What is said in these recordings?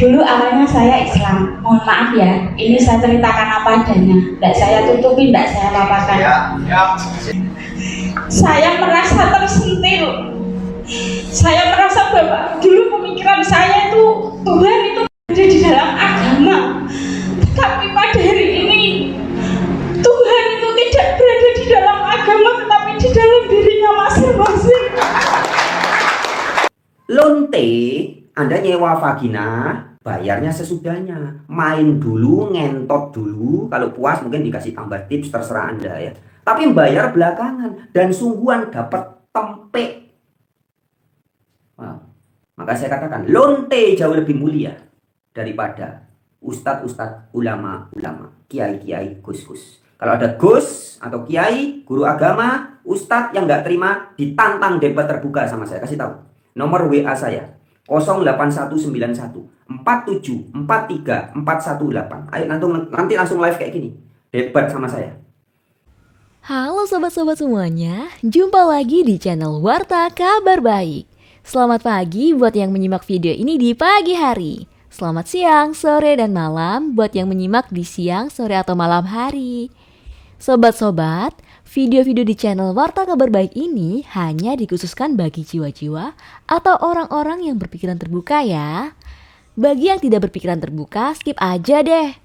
Dulu awalnya saya Islam, mohon maaf ya, ini saya ceritakan apa adanya, tidak saya tutupi, tidak saya paparkan. Saya merasa tersentil, saya merasa bahwa dulu pemikiran saya itu Tuhan itu ada di dalam agama, tapi pada hari ini Tuhan itu tidak berada di dalam agama, tetapi di dalam dirinya masing-masing. Lonte, Anda nyewa vagina, bayarnya sesudahnya. Main dulu, ngentot dulu. Kalau puas mungkin dikasih tambah tips, terserah Anda ya. Tapi bayar belakangan dan sungguhan dapat tempe. Wow. Maka saya katakan, lonte jauh lebih mulia daripada ustadz-ustadz, ulama-ulama, kiai-kiai, gus-gus. Kalau ada gus atau kiai, guru agama, ustadz yang nggak terima, ditantang debat terbuka sama saya. Kasih tahu. Nomor WA saya 08191 4743 418. Ayo nanti langsung live kayak gini. Debat sama saya. Halo sobat-sobat semuanya, jumpa lagi di channel Warta Kabar Baik. Selamat pagi buat yang menyimak video ini di pagi hari. Selamat siang, sore, dan malam buat yang menyimak di siang, sore, atau malam hari. Sobat-sobat, video-video di channel Warta Kabar Baik ini hanya dikhususkan bagi jiwa-jiwa atau orang-orang yang berpikiran terbuka ya. Bagi yang tidak berpikiran terbuka, skip aja deh.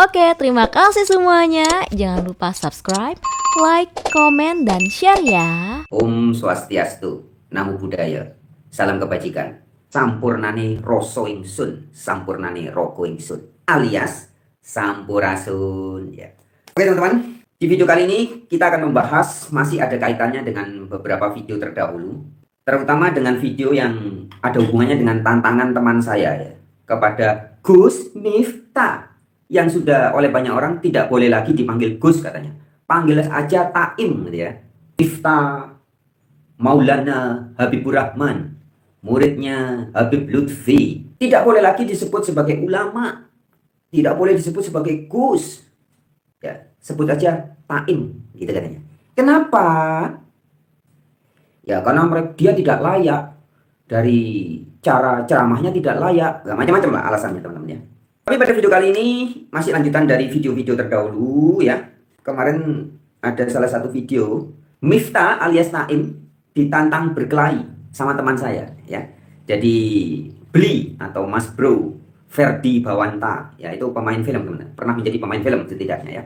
Oke, terima kasih semuanya. Jangan lupa subscribe, like, komen, dan share ya. Om Swastiastu, Namo Buddhaya, salam kebajikan. Sampurnane rasa ingsun, sampurnane roko ingsun, alias sampurasun ya. Oke teman-teman. Di video kali ini kita akan membahas, masih ada kaitannya dengan beberapa video terdahulu, terutama dengan video yang ada hubungannya dengan tantangan teman saya ya, kepada Gus Miftah, yang sudah oleh banyak orang tidak boleh lagi dipanggil Gus katanya, panggil aja Taim gitu ya. Miftah Maulana Habibur Rahman, muridnya Habib Lutfi, tidak boleh lagi disebut sebagai ulama, tidak boleh disebut sebagai Gus ya, sebut aja Taim gitu katanya. Kenapa? Ya karena dia tidak layak, dari cara ceramahnya tidak layak, macam-macam lah alasannya teman-teman ya. Tapi pada video kali ini masih lanjutan dari video-video terdahulu ya. Kemarin ada salah satu video Miftah alias Taim ditantang berkelahi sama teman saya ya. Jadi Bli atau Mas Bro Ferdi Bawanta ya, itu pemain film teman-teman, pernah menjadi pemain film setidaknya ya,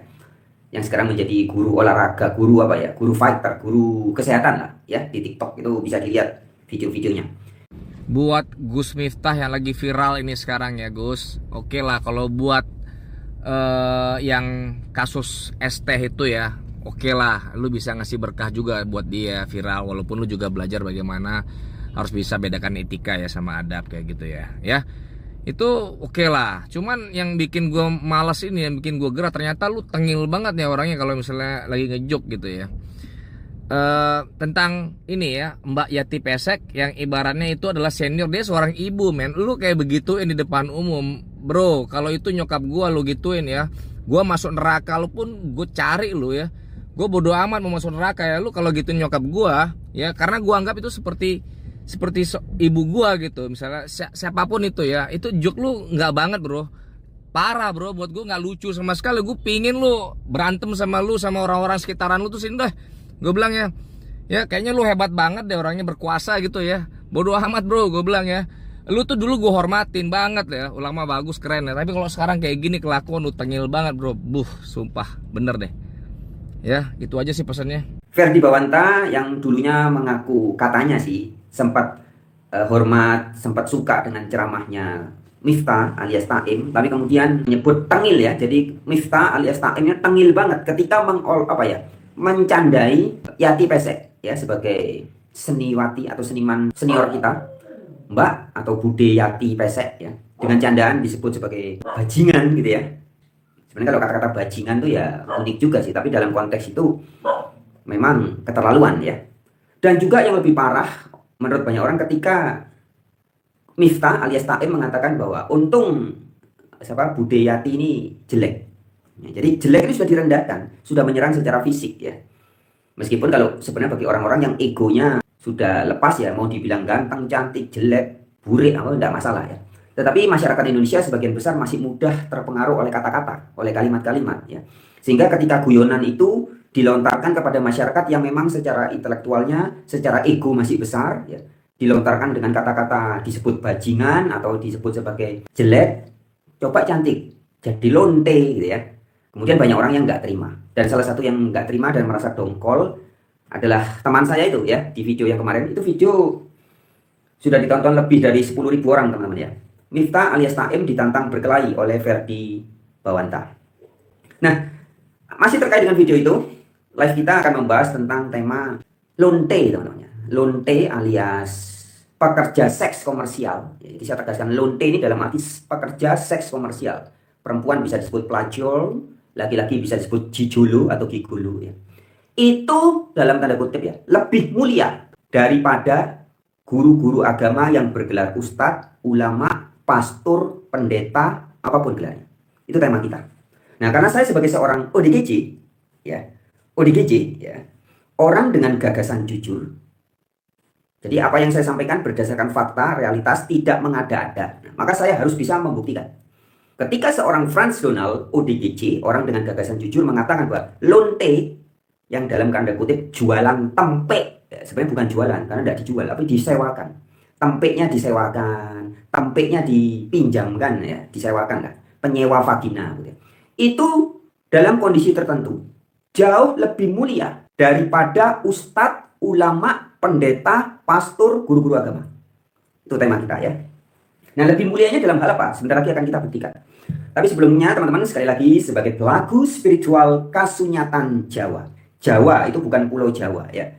yang sekarang menjadi guru olahraga, guru apa ya, guru fighter, guru kesehatan lah ya. Di TikTok itu bisa dilihat video-videonya. Buat Gus Miftah yang lagi viral ini sekarang ya Gus, oke lah kalau buat yang kasus ST itu ya, oke lah, lu bisa ngasih berkah juga buat dia viral, walaupun lu juga belajar bagaimana harus bisa bedakan etika ya sama adab kayak gitu ya. Ya itu oke lah. Cuman yang bikin gue malas ini, yang bikin gue gerah, ternyata lu tengil banget ya orangnya kalau misalnya lagi ngejok gitu ya. Tentang ini ya, Mbak Yati Pesek yang ibaratnya itu adalah senior, dia seorang ibu men. Lu kayak begituin di depan umum, bro. Kalau itu nyokap gue lu gituin ya, gue masuk neraka lu pun gue cari lu ya. Gue bodo amat mau masuk neraka ya lu kalau gituin nyokap gue ya, karena gue anggap itu seperti ibu gua gitu. Misalnya siapapun itu ya, itu joke lu nggak banget bro, parah bro. Buat gua nggak lucu sama sekali. Gue pingin lu berantem sama lu, sama orang-orang sekitaran lu tuh sini dah. Gue bilang ya kayaknya lu hebat banget deh, orangnya berkuasa gitu ya. Bodoh amat bro, gue bilang ya. Lu tuh dulu gue hormatin banget ya, ulama bagus keren ya. Tapi kalau sekarang kayak gini kelakuan lu tengil banget bro. Sumpah bener deh. Ya itu aja sih pesannya. Ferdi Bawanta yang dulunya mengaku katanya sih sempat hormat, sempat suka dengan ceramahnya Miftah alias Taim, tapi kemudian menyebut tengil ya. Jadi Miftah alias Taimnya tengil banget ketika mencandai Yati Pesek ya, sebagai seniwati atau seniman senior kita, Mbak atau Bude Yati Pesek ya, dengan candaan disebut sebagai bajingan gitu ya. Sebenarnya kalau kata-kata bajingan tuh ya unik juga sih, tapi dalam konteks itu memang keterlaluan ya. Dan juga yang lebih parah menurut banyak orang ketika Miftah alias Taim mengatakan bahwa untung Bude Yati ini jelek ya, jadi jelek itu sudah direndahkan, sudah menyerang secara fisik ya. Meskipun kalau sebenarnya bagi orang-orang yang egonya sudah lepas ya, mau dibilang ganteng, cantik, jelek, burik, apa enggak masalah ya. Tetapi masyarakat Indonesia sebagian besar masih mudah terpengaruh oleh kata-kata, oleh kalimat-kalimat ya. Sehingga ketika guyonan itu dilontarkan kepada masyarakat yang memang secara intelektualnya, secara ego masih besar ya, dilontarkan dengan kata-kata disebut bajingan atau disebut sebagai jelek, coba cantik, jadi lonte gitu ya. Kemudian banyak orang yang nggak terima. Dan salah satu yang nggak terima dan merasa dongkol adalah teman saya itu ya, di video yang kemarin. Itu video sudah ditonton lebih dari 10.000 orang teman-teman ya. Miftah alias Taim ditantang berkelahi oleh Ferdi Bawanta. Nah, masih terkait dengan video itu, live kita akan membahas tentang tema lonte teman-teman. Lonte alias pekerja seks komersial. Jadi saya tegaskan lonte ini dalam arti pekerja seks komersial. Perempuan bisa disebut pelacur, laki-laki bisa disebut gigolo atau gigolo ya. Itu dalam tanda kutip ya, lebih mulia daripada guru-guru agama yang bergelar ustadz, ulama, pastor, pendeta, apapun gelarnya. Itu tema kita. Nah, karena saya sebagai seorang ODGJ ya, orang dengan gagasan jujur. Jadi apa yang saya sampaikan berdasarkan fakta, realitas, tidak mengada-ada. Nah, maka saya harus bisa membuktikan. Ketika seorang Frans Donald, ODGJ, orang dengan gagasan jujur mengatakan bahwa lonte yang dalam tanda kutip jualan tempe, ya, sebenarnya bukan jualan karena tidak dijual, tapi disewakan. Tempeknya disewakan, tempeknya dipinjamkan ya, disewakan lah, penyewa vagina gitu. Itu dalam kondisi tertentu jauh lebih mulia daripada ustadz, ulama, pendeta, pastor, guru-guru agama. Itu tema kita ya. Nah, lebih mulianya dalam hal apa? Sebentar lagi akan kita buktikan. Tapi sebelumnya teman-teman, sekali lagi sebagai pelaku spiritual Kasunyatan Jawa. Jawa itu bukan pulau Jawa ya.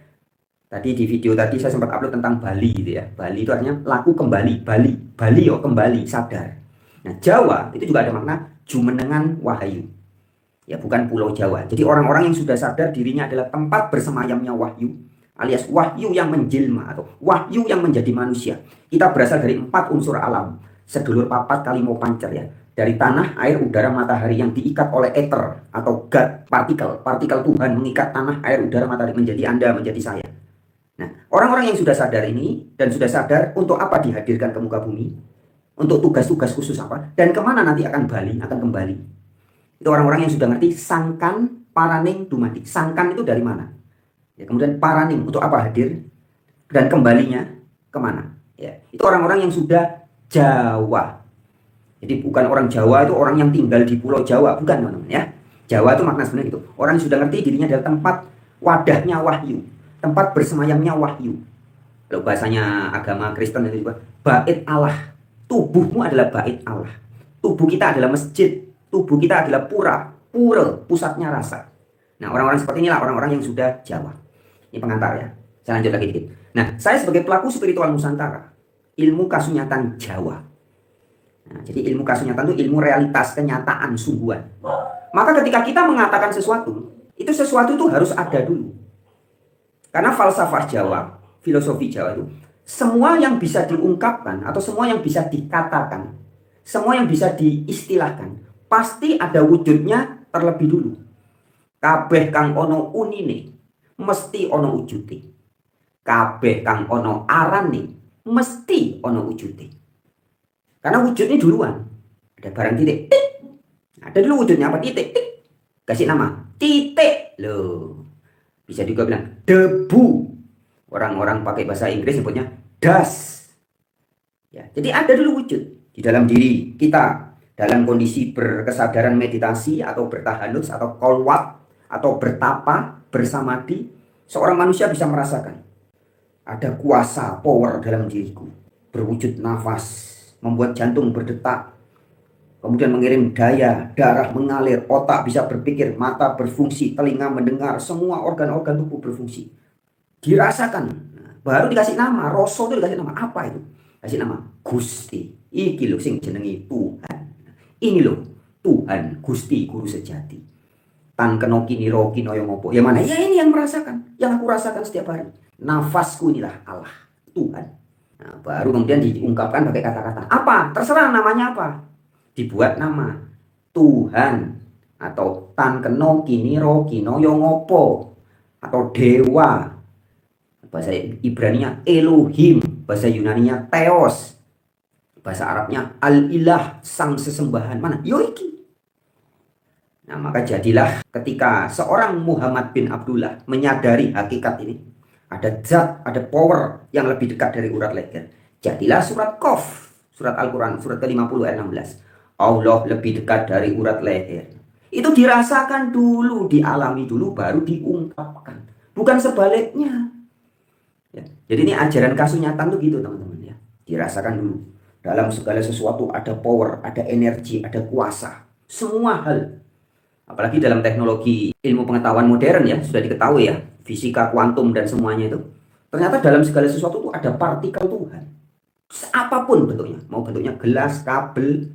Tadi di video tadi saya sempat upload tentang Bali gitu ya. Bali itu artinya laku kembali, Bali oh kembali, sadar. Nah, Jawa itu juga ada makna jumenengan wahyu. Ya, bukan pulau Jawa. Jadi orang-orang yang sudah sadar dirinya adalah tempat bersemayamnya wahyu, alias wahyu yang menjelma atau wahyu yang menjadi manusia. Kita berasal dari 4 unsur alam, sedulur papat kalimo pancer ya. Dari tanah, air, udara, matahari yang diikat oleh ether atau God, partikel Tuhan mengikat tanah, air, udara, matahari menjadi Anda, menjadi saya. Nah, orang-orang yang sudah sadar ini dan sudah sadar untuk apa dihadirkan ke muka bumi, untuk tugas-tugas khusus apa, dan kemana nanti akan kembali. Itu orang-orang yang sudah ngerti sangkan paraning dumadi. Sangkan itu dari mana? Ya, kemudian paraning untuk apa hadir dan kembalinya kemana? Ya, itu orang-orang yang sudah Jawa. Jadi bukan orang Jawa itu orang yang tinggal di pulau Jawa, bukan teman-teman ya. Jawa itu makna sebenarnya itu. Orang yang sudah ngerti dirinya adalah tempat wadahnya wahyu, tempat bersemayamnya wahyu. Kalau bahasanya agama Kristen itu juga bait Allah. Tubuhmu adalah bait Allah. Tubuh kita adalah masjid. Tubuh kita adalah pura, pusatnya rasa. Nah, orang-orang seperti inilah orang-orang yang sudah Jawa. Ini pengantar ya. Saya lanjut lagi dikit. Nah, saya sebagai pelaku spiritual Nusantara, ilmu kasunyatan Jawa. Nah, jadi ilmu kasunyatan itu ilmu realitas, kenyataan, sungguhan. Maka ketika kita mengatakan sesuatu itu harus ada dulu. Karena falsafah Jawa, filosofi Jawa itu, semua yang bisa diungkapkan atau semua yang bisa dikatakan, semua yang bisa diistilahkan, pasti ada wujudnya terlebih dulu. Kabeh kang ono unine, mesti ono wujute. Kabeh kang ono arane, mesti ono wujute. Karena wujudnya duluan. Ada barang titik. Ada dulu wujudnya apa? Titik. Kasih nama. Titik. Loh. Bisa juga bilang debu. Orang-orang pakai bahasa Inggris sebutnya dust. Ya, jadi ada dulu wujud di dalam diri kita. Dalam kondisi berkesadaran meditasi atau bertahanus atau kolwat atau bertapa bersamadi. Seorang manusia bisa merasakan. Ada kuasa, power dalam diriku. Berwujud nafas. Membuat jantung berdetak, kemudian mengirim daya, darah mengalir, otak bisa berpikir, mata berfungsi, telinga mendengar, semua organ-organ tubuh berfungsi. Dirasakan, baru dikasih nama, rasa itu dikasih nama, apa itu? Kasih nama, Gusti, iki lho sing jenengi Tuhan. Ini loh, Tuhan, Gusti, Guru sejati. Tan kenoki niro kino yang ngopo. Ya mana? Ya ini yang merasakan, yang aku rasakan setiap hari. Nafasku inilah Allah, Tuhan. Nah, baru kemudian diungkapkan pakai kata-kata. Apa? Terserah namanya apa. Dibuat nama Tuhan atau tan keno kiniro kino yongopo atau dewa. Bahasa Ibraninya Elohim, bahasa Yunaninya Theos, Bahasa Arabnya al-ilah, sang sesembahan. Mana? Yo iki. Nah, maka jadilah ketika seorang Muhammad bin Abdullah menyadari hakikat ini, ada zat, ada power yang lebih dekat dari urat leher. Jadilah surat Qaf, surat Al-Quran, surat ke-50 ayat 16. Allah lebih dekat dari urat leher. Itu dirasakan dulu, dialami dulu, baru diungkapkan. Bukan sebaliknya. Ya. Jadi ini ajaran kasunyatan tuh gitu teman-teman ya. Dirasakan dulu. Dalam segala sesuatu ada power, ada energi, ada kuasa. Semua hal. Apalagi dalam teknologi ilmu pengetahuan modern ya, sudah diketahui ya, fisika kuantum dan semuanya itu. Ternyata dalam segala sesuatu itu ada partikel Tuhan. Apapun bentuknya, mau bentuknya gelas, kabel,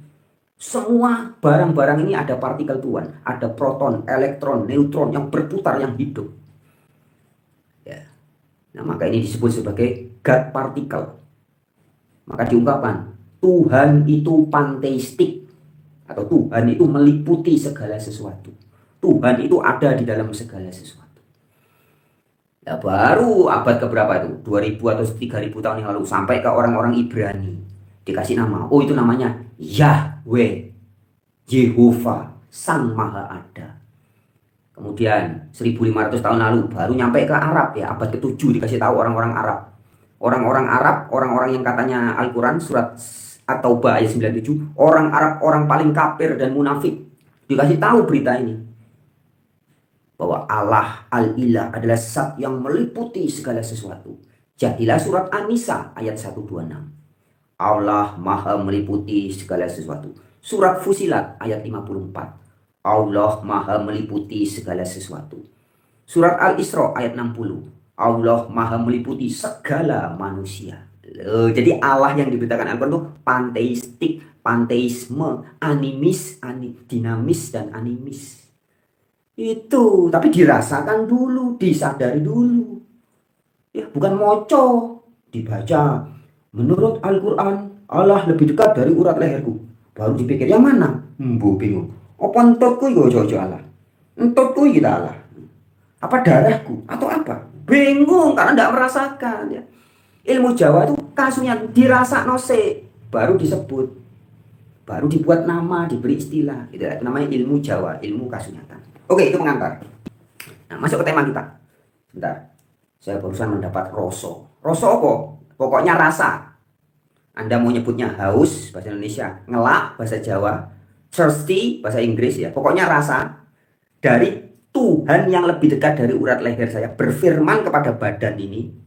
semua barang-barang ini ada partikel Tuhan. Ada proton, elektron, neutron yang berputar, yang hidup. Ya. Nah, maka ini disebut sebagai God particle. Maka diungkapkan, Tuhan itu panteistik. Atau Tuhan itu meliputi segala sesuatu. Tuhan itu ada di dalam segala sesuatu. Nah, baru abad keberapa itu? 2000 atau 3000 tahun yang lalu. Sampai ke orang-orang Ibrani. Dikasih nama. Oh, itu namanya Yahweh. Yehova. Sang Maha Ada. Kemudian 1500 tahun lalu. Baru nyampe ke Arab ya. Abad ke-7 dikasih tahu orang-orang Arab. Orang-orang Arab. Orang-orang yang katanya Al-Quran surat At-Taubah ayat 97, orang Arab, orang paling kafir dan munafik, dikasih tahu berita ini bahwa Allah Al-Ilah adalah zat yang meliputi segala sesuatu. Jadilah surat An-Nisa ayat 126. Allah Maha meliputi segala sesuatu. Surat Fusilat ayat 54. Allah Maha meliputi segala sesuatu. Surat Al-Isra ayat 60. Allah Maha meliputi segala manusia. Jadi Allah yang diberitakan Al-Quran itu panteistik, panteisme, animis, dinamis dan animis. Itu, tapi dirasakan dulu, disadari dulu. Ya, bukan moco, dibaca. Menurut Al-Quran, Allah lebih dekat dari urat leherku. Baru dipikir, yang mana? Bingung. Apa entotku itu ojo Allah? Entotku kita Allah. Apa darahku? Atau apa? Bingung, karena tidak merasakan ya. Ilmu Jawa itu kasusnya dirasa nose, baru disebut, baru dibuat nama, diberi istilah. Itu namanya ilmu Jawa, ilmu kasunyatan. Oke, itu pengantar. Nah, masuk ke tema kita. Bentar, saya barusan mendapat roso. Roso apa? Pokoknya rasa. Anda mau nyebutnya haus, bahasa Indonesia, ngelak, bahasa Jawa, thirsty, bahasa Inggris ya. Pokoknya rasa dari Tuhan yang lebih dekat dari urat leher saya berfirman kepada badan ini.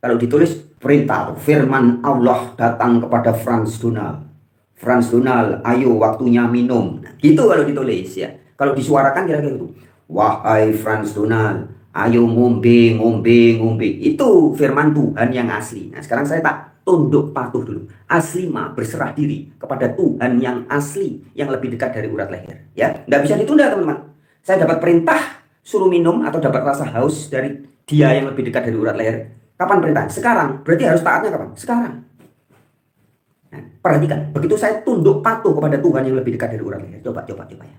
Kalau ditulis perintah, firman Allah datang kepada Frans Donald. Frans Donald, ayo waktunya minum. Nah, gitu kalau ditulis ya. Kalau disuarakan kira-kira gitu. Wahai Frans Donald, ayo ngombe, ngombe, ngombe. Itu firman Tuhan yang asli. Nah, sekarang saya tak tunduk patuh dulu. Asli mah berserah diri kepada Tuhan yang asli, yang lebih dekat dari urat leher. Ya, nggak bisa ditunda teman-teman. Saya dapat perintah suruh minum atau dapat rasa haus dari dia yang lebih dekat dari urat leher. Kapan perintah? Sekarang. Berarti harus taatnya kapan? Sekarang. Nah, perhatikan. Begitu saya tunduk patuh kepada Tuhan yang lebih dekat dari urat leher. Coba ya.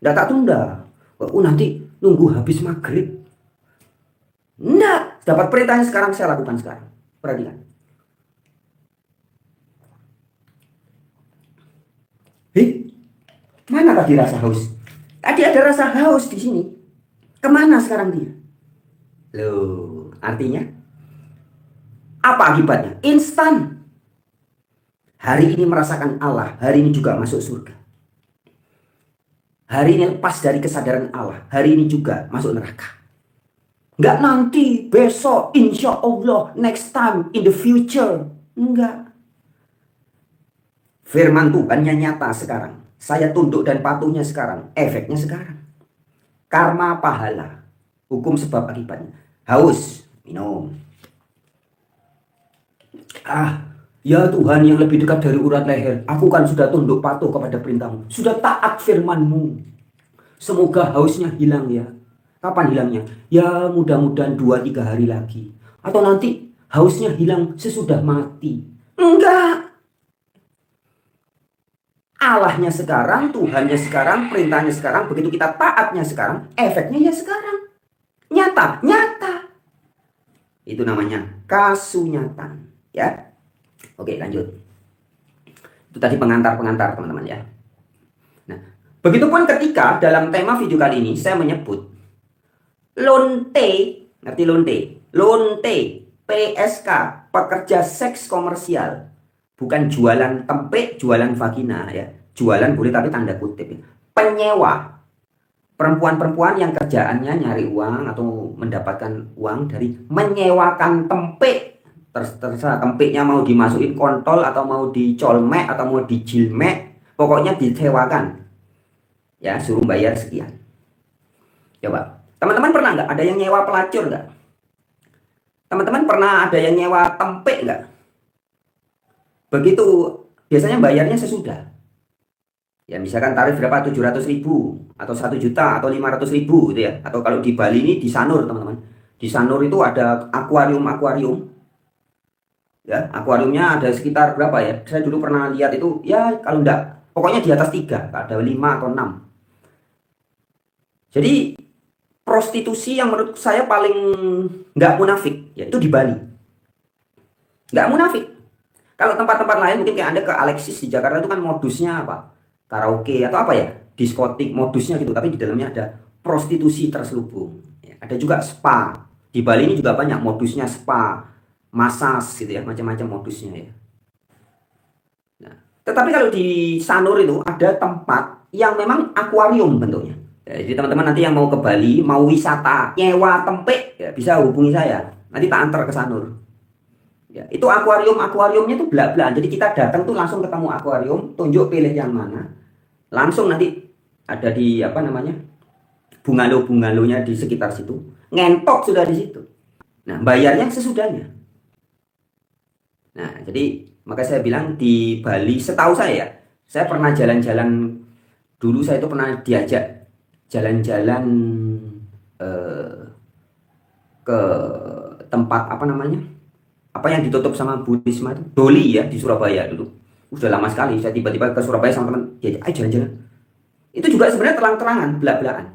Nggak tak tunda. Nanti nunggu habis maghrib. Nggak. Dapat perintahnya sekarang, saya lakukan sekarang. Perhatikan. Mana tadi rasa haus? Tadi ada rasa haus di sini. Kemana sekarang dia? Loh, artinya apa akibatnya? Instan. Hari ini merasakan Allah, hari ini juga masuk surga. Hari ini lepas dari kesadaran Allah, hari ini juga masuk neraka. Enggak nanti, besok, insya Allah, next time, in the future. Enggak. Firman Tuhannya nyata sekarang. Saya tunduk dan patuhnya sekarang. Efeknya sekarang. Karma pahala. Hukum sebab akibatnya. Haus, minum. Ya Tuhan yang lebih dekat dari urat leher, aku kan sudah tunduk patuh kepada perintahmu, sudah taat firmanmu. Semoga hausnya hilang ya. Kapan hilangnya? Ya mudah-mudahan 2-3 hari lagi. Atau nanti hausnya hilang sesudah mati. Enggak. Allahnya sekarang, Tuhannya sekarang, perintahnya sekarang, begitu kita taatnya sekarang, efeknya ya sekarang. Nyata. Itu namanya kasunyatan. Ya, oke lanjut. Itu tadi pengantar-pengantar teman-teman ya. Nah, begitupun ketika dalam tema video kali ini saya menyebut lonte, ngerti lonte? Lonte, PSK, pekerja seks komersial. Bukan jualan tempe, jualan vagina ya. Jualan boleh tapi tanda kutip ya. Penyewa. Perempuan-perempuan yang kerjaannya nyari uang atau mendapatkan uang dari menyewakan tempe. Terserah tempenya mau dimasukin kontol atau mau dicolmek atau mau dijilmek, pokoknya disewakan. Ya, suruh bayar sekian. Coba, teman-teman pernah nggak ada yang nyewa pelacur nggak? Teman-teman pernah ada yang nyewa tempe nggak? Begitu, biasanya bayarnya sesudah. Ya misalkan tarif berapa, 700.000 atau 1 juta atau 500.000 gitu ya. Atau kalau di Bali ini di Sanur teman-teman. Di Sanur itu ada akuarium. Ya, akuariumnya ada sekitar berapa ya? Saya dulu pernah lihat itu ya kalau enggak, pokoknya di atas 3, ada 5 atau 6. Jadi prostitusi yang menurut saya paling nggak munafik, yaitu di Bali. Nggak munafik. Kalau tempat-tempat lain mungkin kayak Anda ke Alexis di Jakarta itu kan modusnya apa? Karaoke atau apa ya, diskotik modusnya gitu, tapi di dalamnya ada prostitusi terselubung ya, ada juga spa. Di Bali ini juga banyak modusnya, spa, massage gitu ya, macam-macam modusnya ya. Nah, tetapi kalau di Sanur itu ada tempat yang memang akuarium bentuknya ya, jadi teman-teman nanti yang mau ke Bali, mau wisata nyewa tempe ya, bisa hubungi saya, nanti tak antar ke Sanur ya. Itu akuariumnya tuh belak-belakan, jadi kita datang tuh langsung ketemu akuarium, tunjuk pilih yang mana, langsung nanti ada di apa namanya, bungalow-bungalow-nya di sekitar situ, ngentok sudah di situ. Nah, bayarnya sesudahnya. Nah, jadi maka saya bilang di Bali setahu saya pernah jalan-jalan dulu, saya itu pernah diajak jalan-jalan ke tempat apa namanya, apa yang ditutup sama Bu Risma itu, Doli ya, di Surabaya dulu. Udah lama sekali saya tiba-tiba ke Surabaya sama teman, diajak ayo jalan-jalan. Itu juga sebenarnya terang-terangan, belak-belakan.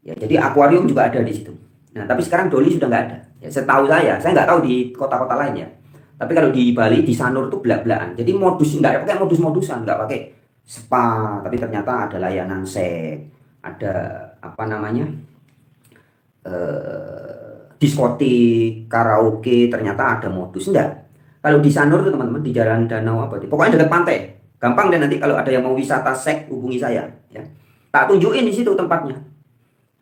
Ya, jadi akuarium juga ada di situ. Nah, tapi sekarang Doli sudah nggak ada. Ya, setahu saya nggak tahu di kota-kota lain ya. Tapi kalau di Bali, di Sanur tuh belak-belakan. Jadi modus nggak pakai modus-modusan, nggak pakai spa, tapi ternyata ada layanan seks, ada apa namanya, diskotik, karaoke, ternyata ada modus. Enggak. Kalau di Sanur tuh teman-teman, di jalan danau apa, pokoknya dekat pantai. Gampang deh, nanti kalau ada yang mau wisata seks hubungi saya ya. Tak tunjukin di situ tempatnya.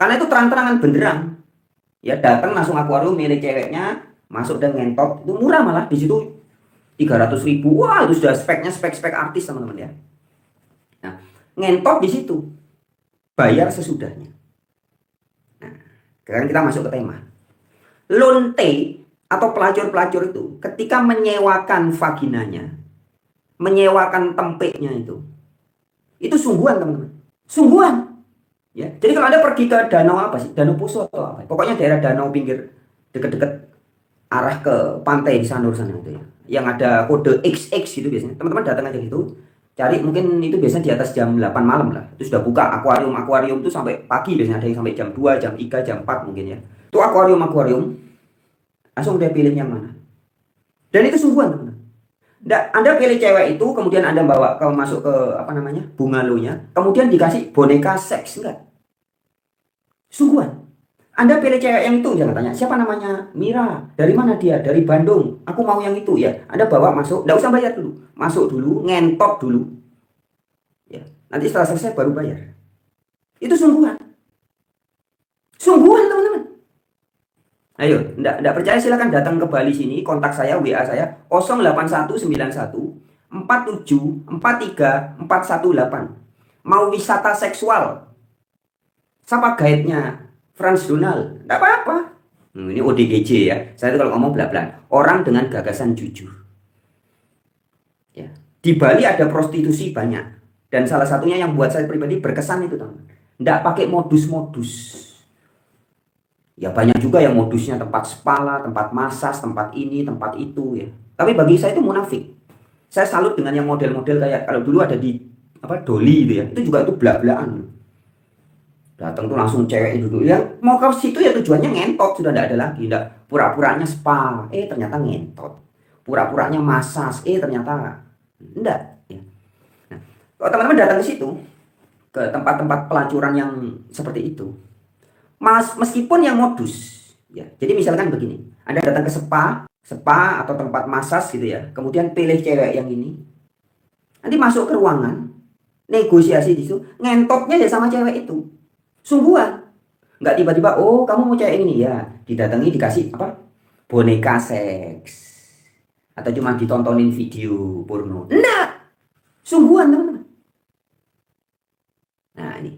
Karena itu terang-terangan beneran. Ya, datang langsung akuarium milik ceweknya, masuk dan ngentot. Itu murah malah di situ 300.000. Wah, itu sudah speknya spek artis teman-teman ya. Nah, ngentot di situ. Bayar sesudahnya. Nah, sekarang kita masuk ke tema. Lonte atau pelacur-pelacur itu ketika menyewakan vaginanya, menyewakan tempenya itu sungguhan teman-teman, sungguhan ya. Jadi kalau Anda pergi ke danau apa sih, Danau Poso atau apa, pokoknya daerah danau pinggir deket-deket arah ke pantai di Sanur sana itu ya, yang ada kode XX gitu biasanya, teman-teman datang aja gitu, cari, mungkin itu biasanya di atas jam 8 malam lah, itu sudah buka akuarium itu sampai pagi, biasanya ada yang sampai jam 2, jam 3, jam 4 mungkin ya. Itu akuarium langsung udah pilih yang mana. Dan itu sungguhan teman-teman. Anda pilih cewek itu, kemudian Anda bawa masuk ke apa namanya, bungalow-nya, kemudian dikasih boneka seks, enggak. Sungguhan. Anda pilih cewek yang itu, jangan tanya siapa namanya, Mira, dari mana dia, dari Bandung, aku mau yang itu ya. Anda bawa masuk, enggak usah bayar dulu, masuk dulu, ngentot dulu ya. Nanti setelah selesai baru bayar. Itu sungguhan teman-teman. Ayo, enggak percaya silakan datang ke Bali sini, kontak saya, WA saya 08191 47 43 418. Mau wisata seksual, siapa guide-nya? Frans Donald, enggak apa-apa. Ini ODGJ ya. Saya itu kalau ngomong belak-belakan, orang dengan gagasan jujur. Ya. Di Bali ada prostitusi banyak, dan salah satunya yang buat saya pribadi berkesan itu teman. Enggak pakai modus-modus. Ya banyak juga yang modusnya tempat spa lah, tempat massage, tempat ini, tempat itu ya. Tapi bagi saya itu munafik. Saya salut dengan yang model-model kayak kalau dulu ada di apa, Doli itu ya. Itu juga itu belak-belakan. Datang tuh langsung cewek duduk. Yang mau ke situ ya tujuannya ngentot, sudah tidak ada lagi. Enggak pura-puranya spa, ternyata ngentot. Pura-puranya massage, ternyata Enggak. Ya. Nah, kalau teman-teman datang ke situ, ke tempat-tempat pelacuran yang seperti itu, meskipun yang modus, ya. Jadi misalkan begini, Anda datang ke spa atau tempat masas gitu ya, kemudian pilih cewek yang ini, nanti masuk ke ruangan, negosiasi di situ, ngentotnya ya sama cewek itu, sungguhan, nggak tiba-tiba, oh kamu mau cewek ini ya, didatangi dikasih apa, boneka seks, atau cuma ditontonin video porno, enggak, sungguhan teman-teman. Nah ini,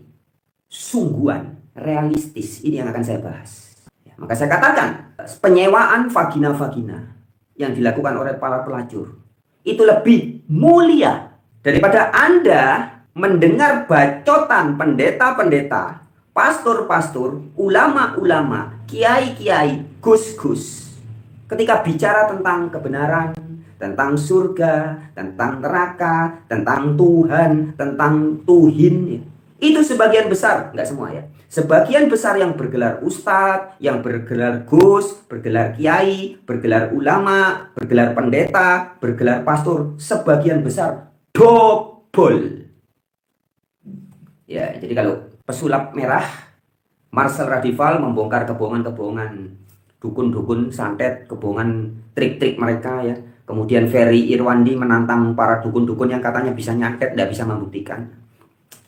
sungguhan, realistis, ini yang akan saya bahas. Ya, maka saya katakan, penyewaan vagina-vagina yang dilakukan oleh para pelacur itu lebih mulia daripada Anda mendengar bacotan pendeta-pendeta, pastor-pastor, ulama-ulama, kiai-kiai, gus-gus ketika bicara tentang kebenaran, tentang surga, tentang neraka, tentang Tuhan, tentang Tuhin ya. Itu sebagian besar, nggak semua ya. Sebagian besar yang bergelar ustadz, yang bergelar gus, bergelar kiai, bergelar ulama, bergelar pendeta, bergelar pastor, sebagian besar double. Ya, jadi kalau pesulap merah, Marcel Radival membongkar kebohongan-kebohongan dukun-dukun santet, kebohongan trik-trik mereka ya. Kemudian Ferry Irwandi menantang para dukun-dukun yang katanya bisa nyantet, tidak bisa membuktikan.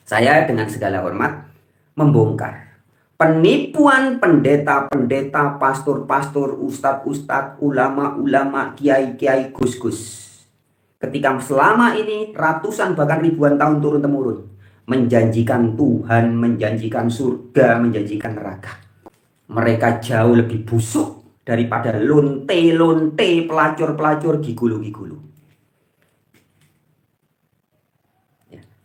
Saya dengan segala hormat membongkar penipuan pendeta-pendeta, pastor-pastor, ustadz-ustadz, ulama-ulama, kiai-kiai, gus-gus. Ketika selama ini ratusan bahkan ribuan tahun turun-temurun menjanjikan Tuhan, menjanjikan surga, menjanjikan neraka. Mereka jauh lebih busuk daripada lonte-lonte, pelacur-pelacur, gigulu-gigulu.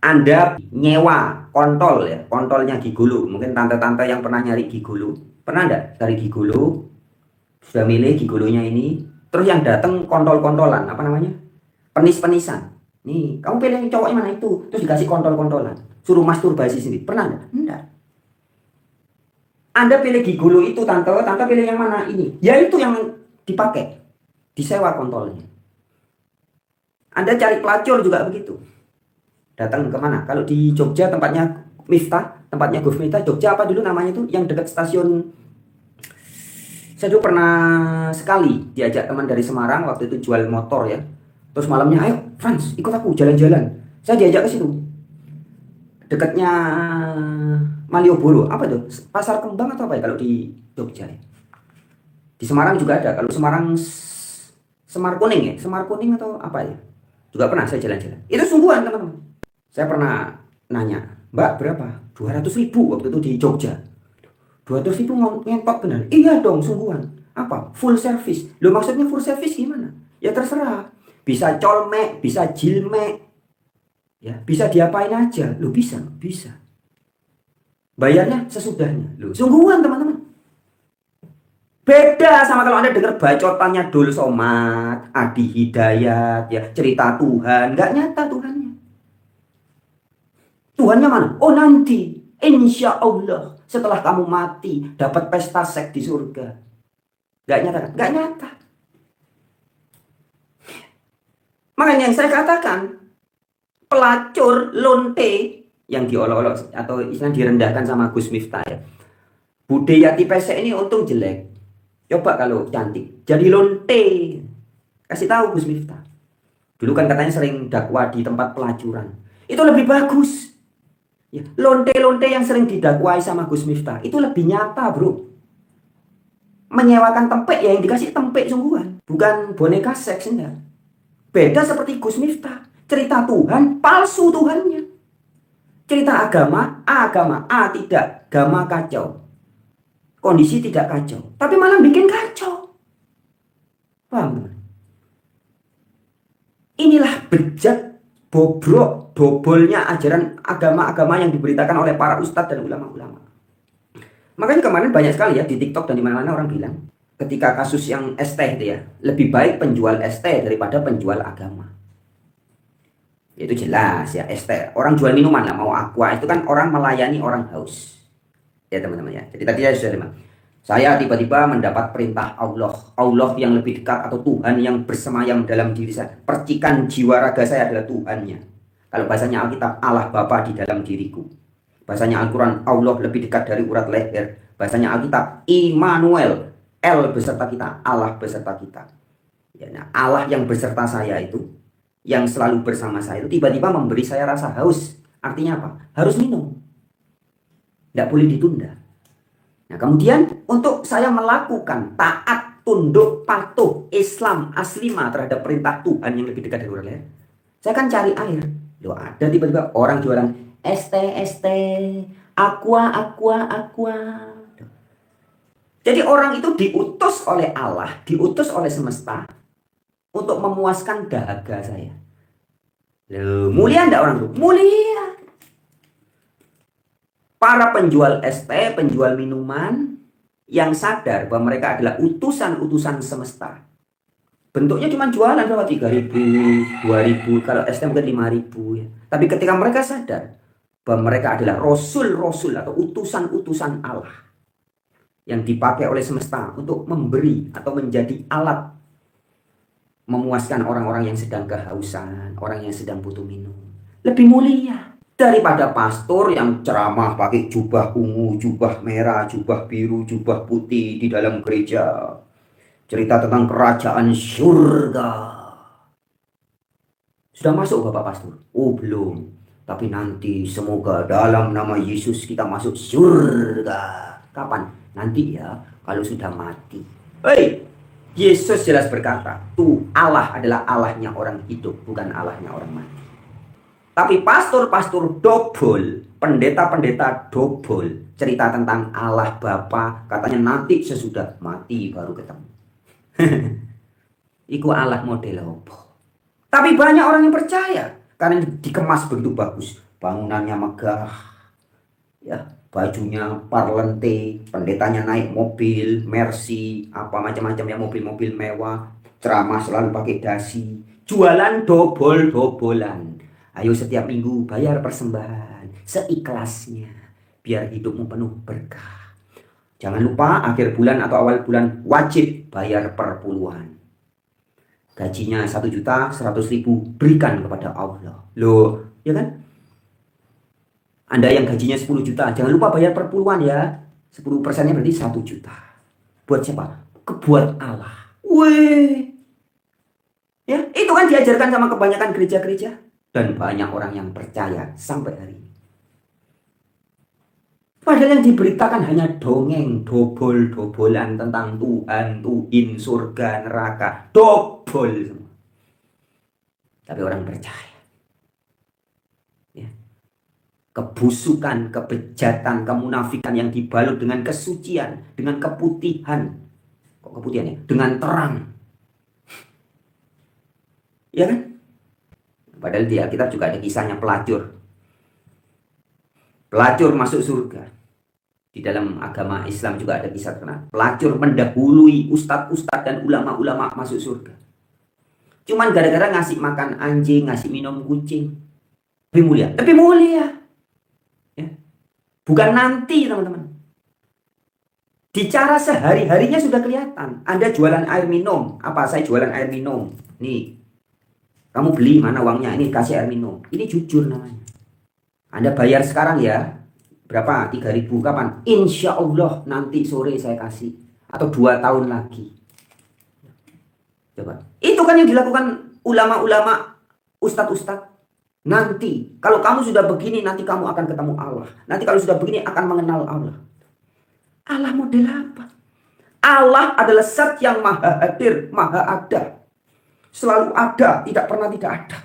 Anda nyewa kontol ya, kontolnya gigulu. Mungkin tante-tante yang pernah nyari gigulu, pernah enggak cari gigulu? Sudah milih gigulunya ini, terus yang datang kontol-kontolan, apa namanya? Penis-penisan. Nih, kamu pilih yang cowoknya mana itu? Terus dikasih kontol-kontolan, suruh masturbasi sendiri. Pernah enggak? Enggak. Anda pilih gigulu itu, tante pilih yang mana ini? Ya itu yang dipakai, disewa kontolnya. Anda cari pelacur juga begitu. Datang kemana? Kalau di Jogja tempatnya Miftah, tempatnya Gus Miftah, Jogja apa dulu namanya itu? Yang dekat stasiun. Saya dulu pernah sekali diajak teman dari Semarang, waktu itu jual motor ya. Terus malamnya, ayo Frans, ikut aku jalan-jalan. Saya diajak ke situ. Dekatnya Malioboro, apa tuh? Pasar Kembang atau apa ya kalau di Jogja ya? Di Semarang juga ada. Kalau Semarang Semar Kuning ya? Semar Kuning atau apa ya? Juga pernah saya jalan-jalan. Itu sungguhan teman-teman. Saya pernah nanya, Mbak berapa? 200.000 waktu itu di Jogja. 200.000 ngentot benar? Iya dong, sungguhan. Apa? Full service. Loh maksudnya full service gimana? Ya terserah. Bisa colmek, bisa jilmek. Ya, bisa diapain aja. Loh bisa. Bayarnya sesudahnya. Loh, sungguhan teman-teman. Beda sama kalau Anda dengar bacotannya Dul Somad, Adi Hidayat, ya, cerita Tuhan. Nggak nyata Tuhannya. Tuhannya mana? Oh nanti, insya Allah setelah kamu mati dapat pesta seks di surga. Gak nyata kan? Gak nyata. Makanya yang saya katakan, pelacur lonte yang diolok-olok atau istilah direndahkan sama Gus Miftah ya. Bude Yati Pesek ini untung jelek. Coba kalau cantik, jadi lonte. Kasih tahu Gus Miftah. Dulu kan katanya sering dakwah di tempat pelacuran. Itu lebih bagus. Ya, lonte-lonte yang sering didakwai sama Gus Miftah itu lebih nyata bro. Menyewakan tempek ya yang dikasih tempek sungguhan, bukan boneka seks enggak. Beda seperti Gus Miftah, cerita Tuhan palsu Tuhannya. Cerita agama tidak, agama kacau, kondisi tidak kacau, tapi malah bikin kacau. Paham? Inilah bejat, bobrok, bobolnya ajaran agama-agama yang diberitakan oleh para ustadz dan ulama-ulama. Makanya kemarin banyak sekali ya di TikTok dan di mana-mana orang bilang ketika kasus yang ST itu ya, lebih baik penjual ST daripada penjual agama. Itu jelas ya, ST. Orang jual minuman lah, mau aqua itu kan orang melayani orang haus. Ya teman-teman ya. Jadi tadi saya sudah Saya tiba-tiba mendapat perintah Allah. Allah yang lebih dekat atau Tuhan yang bersemayam dalam diri saya. Percikan jiwa raga saya adalah Tuhannya. Kalau bahasanya Alkitab, Allah Bapa di dalam diriku. Bahasanya Al-Quran, Allah lebih dekat dari urat leher. Bahasanya Alkitab, Immanuel, El beserta kita, Allah beserta kita. Ya, nah, Allah yang beserta saya itu, yang selalu bersama saya itu, tiba-tiba memberi saya rasa haus. Artinya apa? Harus minum. Tidak boleh ditunda. Nah, kemudian untuk saya melakukan taat, tunduk, patuh, Islam, aslima terhadap perintah Tuhan yang lebih dekat dari urat leher, saya kan cari air. Loh, ada tiba-tiba orang jualan ST, aqua. Jadi orang itu diutus oleh Allah, diutus oleh semesta untuk memuaskan dahaga saya. Loh, mulia enggak orang itu? Mulia. Para penjual ST, penjual minuman yang sadar bahwa mereka adalah utusan-utusan semesta. Bentuknya cuma jualan berapa? 3.000, 2.000, kalau ST mungkin 5.000 ya. Tapi ketika mereka sadar bahwa mereka adalah rasul-rasul atau utusan-utusan Allah yang dipakai oleh semesta untuk memberi atau menjadi alat memuaskan orang-orang yang sedang kehausan, orang yang sedang butuh minum. Lebih mulia daripada pastor yang ceramah pakai jubah ungu, jubah merah, jubah biru, jubah putih di dalam gereja. Cerita tentang kerajaan surga. Sudah masuk Bapak Pastor? Oh belum. Tapi nanti semoga dalam nama Yesus kita masuk surga. Kapan? Nanti ya, kalau sudah mati. Hei, Yesus jelas berkata, tuh Allah adalah Allahnya orang hidup, bukan Allahnya orang mati. Tapi pastor-pastor dobol, pendeta-pendeta dobol, cerita tentang Allah Bapa, katanya nanti sesudah mati baru ketemu. Iku Allah model apa? Tapi banyak orang yang percaya karena dikemas begitu bagus, bangunannya megah, ya, bajunya parlente, pendetanya naik mobil Mercy, apa macam-macam ya, mobil-mobil mewah, ceramah selalu pakai dasi, jualan dobol-dobolan. Ayo setiap minggu bayar persembahan seikhlasnya biar hidupmu penuh berkah. Jangan lupa akhir bulan atau awal bulan wajib bayar perpuluhan. Gajinya 1.100.000 berikan kepada Allah. Loh, ya kan? Anda yang gajinya 10 juta, jangan lupa bayar perpuluhan ya. 10%-nya berarti 1 juta. Buat siapa? Buat Allah. Weh. Ya, itu kan diajarkan sama kebanyakan gereja-gereja. Dan banyak orang yang percaya sampai hari ini. Padahal yang diberitakan hanya dongeng, dobol-dobolan tentang Tuhan, Tuhin, surga, neraka. Dobol semua. Tapi orang percaya. Ya. Kebusukan, kebejatan, kemunafikan yang dibalut dengan kesucian, dengan keputihan. Kok keputihan ya? Dengan terang. Ya kan? Padahal di Alkitab juga ada kisahnya pelacur. Pelacur masuk surga. Di dalam agama Islam juga ada kisah terkenal. Pelacur mendahului ustadz-ustadz dan ulama-ulama masuk surga. Cuman gara-gara ngasih makan anjing, ngasih minum kucing. Lebih mulia. Lebih mulia. Ya. Bukan nanti teman-teman. Di cara sehari-harinya sudah kelihatan. Anda jualan air minum. Apa? Saya jualan air minum. Nih. Kamu beli, mana uangnya? Ini kasih air minum. Ini jujur namanya. Anda bayar sekarang ya. Berapa? 3.000. Kapan? Insya Allah nanti sore saya kasih. Atau 2 tahun lagi. Coba. Itu kan yang dilakukan ulama-ulama, ustadz-ustadz. Nanti. Kalau kamu sudah begini, nanti kamu akan ketemu Allah. Nanti kalau sudah begini, akan mengenal Allah. Allah model apa? Allah adalah zat yang maha hadir, maha ada. Selalu ada, tidak pernah tidak ada.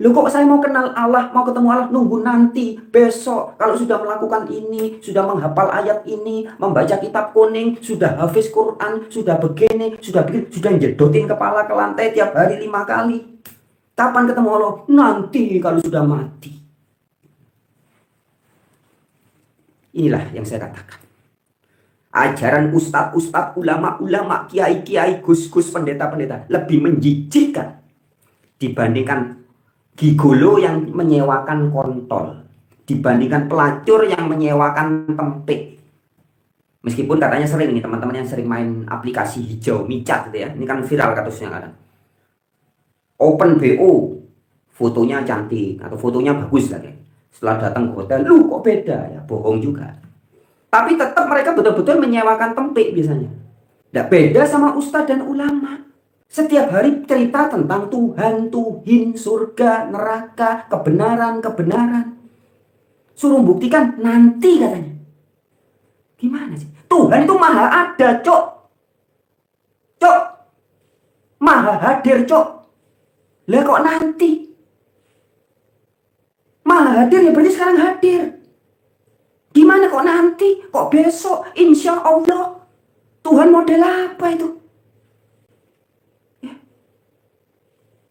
Loh kok saya mau kenal Allah, mau ketemu Allah, nunggu nanti, besok. Kalau sudah melakukan ini, sudah menghafal ayat ini, membaca kitab kuning, sudah hafiz Quran, sudah begini, sudah njedotin kepala ke lantai tiap hari 5 kali. Kapan ketemu Allah? Nanti kalau sudah mati. Inilah yang saya katakan. Ajaran ustadz-ustadz, ulama-ulama, kiai-kiai, gus-gus, pendeta-pendeta lebih menjijikkan dibandingkan gigolo yang menyewakan kontol, dibandingkan pelacur yang menyewakan tempik. Meskipun katanya sering nih teman-teman yang sering main aplikasi hijau micat gitu ya. Ini kan viral kasusnya kan. Open BO, fotonya cantik atau fotonya bagus lagi. Setelah datang ke hotel, lu kok beda ya? Bohong juga. Tapi tetap mereka betul-betul menyewakan tempe biasanya. Tidak beda sama ustadz dan ulama. Setiap hari cerita tentang Tuhan, Tuhin, surga, neraka, kebenaran, kebenaran. Suruh buktikan nanti katanya. Gimana sih? Tuhan itu maha ada, cok. Cok. Maha hadir, cok. Lah kok nanti? Maha hadir ya berarti sekarang hadir. Gimana kok nanti? Kok besok? Insya Allah. Tuhan model apa itu? Ya.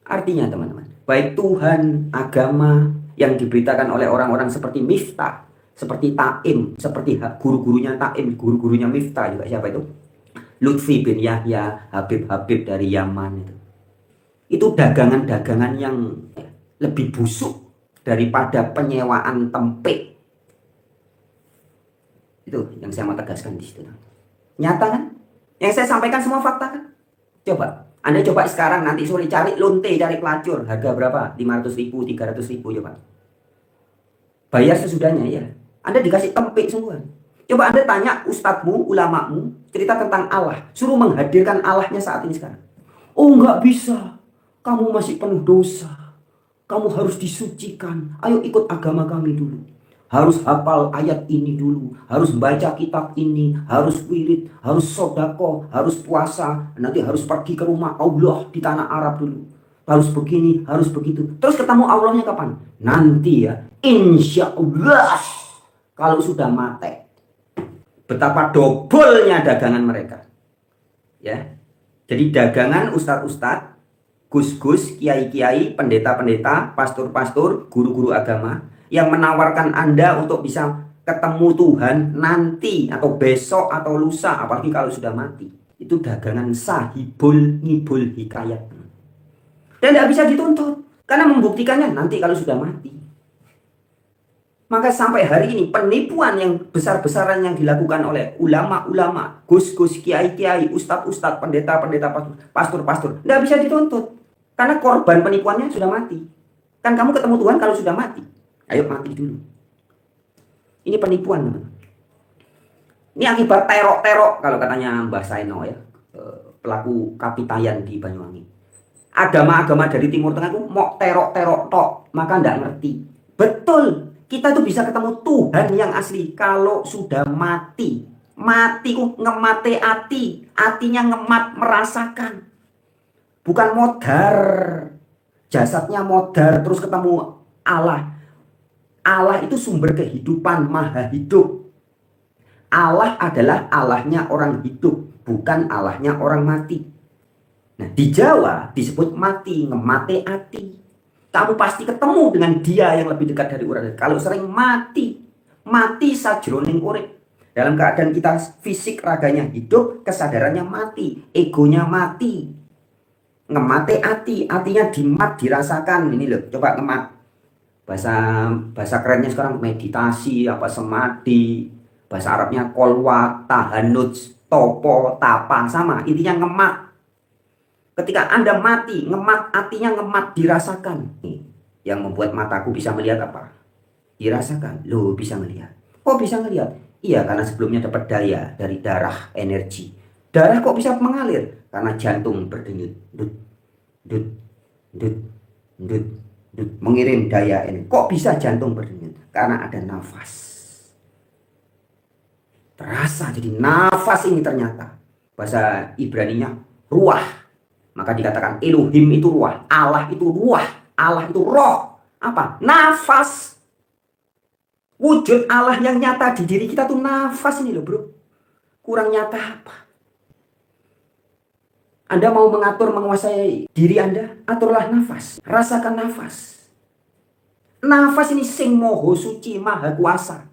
Artinya teman-teman, baik Tuhan, agama yang diberitakan oleh orang-orang seperti Miftah, seperti Taim, seperti guru-gurunya Taim, guru-gurunya Miftah juga siapa itu? Lutfi bin Yahya, Habib-Habib dari Yaman itu dagangan-dagangan yang lebih busuk daripada penyewaan tempe. Itu yang saya mau tegaskan di situ. Nyata kan? Yang saya sampaikan semua fakta kan? Coba, Anda coba sekarang nanti sore cari lonte, cari pelacur, harga berapa? 500.000, 300.000 coba. Bayar sesudahnya ya. Anda dikasih tempe semua. Coba Anda tanya ustadzmu, ulamamu, cerita tentang Allah, suruh menghadirkan Allahnya saat ini sekarang. Oh nggak bisa. Kamu masih penuh dosa. Kamu harus disucikan. Ayo ikut agama kami dulu. Harus hafal ayat ini dulu. Harus baca kitab ini. Harus wirid. Harus sodako. Harus puasa. Nanti harus pergi ke rumah Allah di tanah Arab dulu. Harus begini. Harus begitu. Terus ketemu Allahnya kapan? Nanti ya. Insya Allah. Kalau sudah mati. Betapa dobolnya dagangan mereka. Ya. Jadi dagangan ustadz-ustadz, gus-gus, kiai-kiai, pendeta-pendeta, pastor-pastor, guru-guru agama yang menawarkan Anda untuk bisa ketemu Tuhan nanti atau besok atau lusa, apalagi kalau sudah mati. Itu dagangan sahibul ngibul hikayat. Dan tidak bisa dituntut karena membuktikannya nanti kalau sudah mati. Maka sampai hari ini penipuan yang besar-besaran yang dilakukan oleh ulama-ulama, gus-gus, kiai-kiai, ustadz-ustadz, pendeta-pendeta, pastor-pastor tidak bisa dituntut. Karena korban penipuannya sudah mati. Kan kamu ketemu Tuhan kalau sudah mati. Ayo mati dulu. Ini penipuan. Ini akibat terok-terok kalau katanya Mbah Saino ya. Pelaku kapitayan di Banyuwangi. Agama-agama dari Timur Tengah itu mau terok-terok tok. Maka tidak ngerti. Betul. Kita tuh bisa ketemu Tuhan yang asli kalau sudah mati. Mati ku ngemate ati. Atinya ngemat merasakan. Bukan modar. Jasadnya modar terus ketemu Allah. Allah itu sumber kehidupan, maha hidup. Allah adalah Allahnya orang hidup, bukan Allahnya orang mati. Nah, di Jawa disebut mati, ngemate ati. Kamu pasti ketemu dengan dia yang lebih dekat dari orang. Kalau sering mati sajroning urip. Dalam keadaan kita fisik raganya hidup, kesadarannya mati, egonya mati. Ngemate ati, artinya dimat, dirasakan. Ini loh, coba ngemat. Bahasa kerennya sekarang meditasi, apa semadi. Bahasa Arabnya kolwat, tahanuj, topo, tapa, sama. Intinya ngemat. Ketika Anda mati, ngemat, artinya ngemat, dirasakan. Nih, yang membuat mataku bisa melihat apa? Dirasakan. Loh, bisa melihat. Kok bisa melihat? Iya, karena sebelumnya dapat daya dari darah, energi. Darah kok bisa mengalir? Karena jantung berdenyut. Dut, dut, dut, dut, dut. Mengirim daya ini. Kok bisa jantung berdenyut? Karena ada nafas. Terasa, jadi nafas ini ternyata. Bahasa Ibraninya, ruah. Maka dikatakan Elohim itu ruah. Allah itu ruah. Allah itu roh. Apa? Nafas. Wujud Allah yang nyata di diri kita tuh nafas ini loh bro. Kurang nyata apa? Anda mau mengatur, menguasai diri Anda? Aturlah nafas. Rasakan nafas. Nafas ini sing moho suci maha kuasa.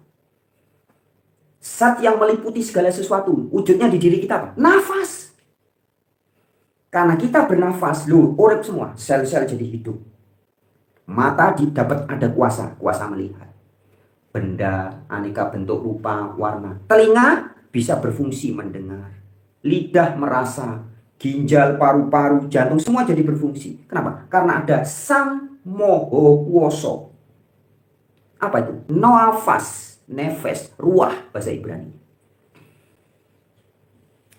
Zat yang meliputi segala sesuatu. Wujudnya di diri kita apa? Nafas. Karena kita bernafas, urip semua, sel-sel jadi hidup. Mata dapat ada kuasa melihat. Benda, aneka bentuk, rupa, warna. Telinga bisa berfungsi mendengar. Lidah merasa, ginjal, paru-paru, jantung semua jadi berfungsi. Kenapa? Karena ada Sang Moho Kuwoso. Apa itu? Nafas, nefes, ruah bahasa Ibrani.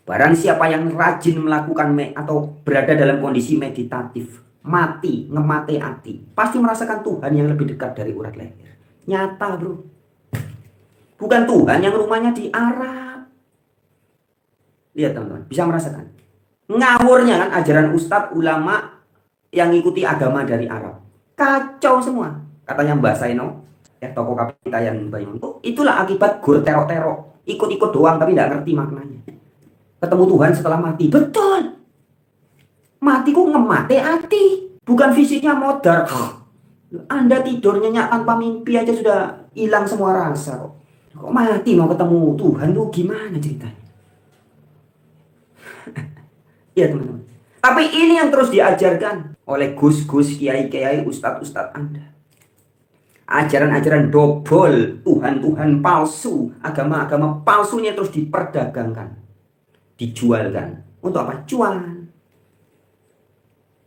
Barang siapa yang rajin melakukan atau berada dalam kondisi meditatif, mati, ngemate hati, pasti merasakan Tuhan yang lebih dekat dari urat leher. Nyata bro. Bukan Tuhan yang rumahnya di Arab. Lihat teman-teman, bisa merasakan. Ngawurnya kan ajaran ustadz, ulama yang ngikuti agama dari Arab. Kacau semua. Katanya Mbah Saino, tokoh kapitayan Bayangkut. Itulah akibat gur terok-terok. Ikut-ikut doang tapi tidak ngerti maknanya. Ketemu Tuhan setelah mati. Betul. Mati kok ngemate hati. Bukan fisiknya modar. Anda tidur nyenyak tanpa mimpi aja sudah hilang semua rasa kok. Kok mati mau ketemu Tuhan tuh gimana ceritanya? Ya teman-teman. Tapi ini yang terus diajarkan oleh gus-gus, kiai-kiai, ustadz-ustadz Anda. Ajaran-ajaran dobol, Tuhan-Tuhan palsu, agama-agama palsunya terus diperdagangkan. Dijualkan. Untuk apa? Cuan.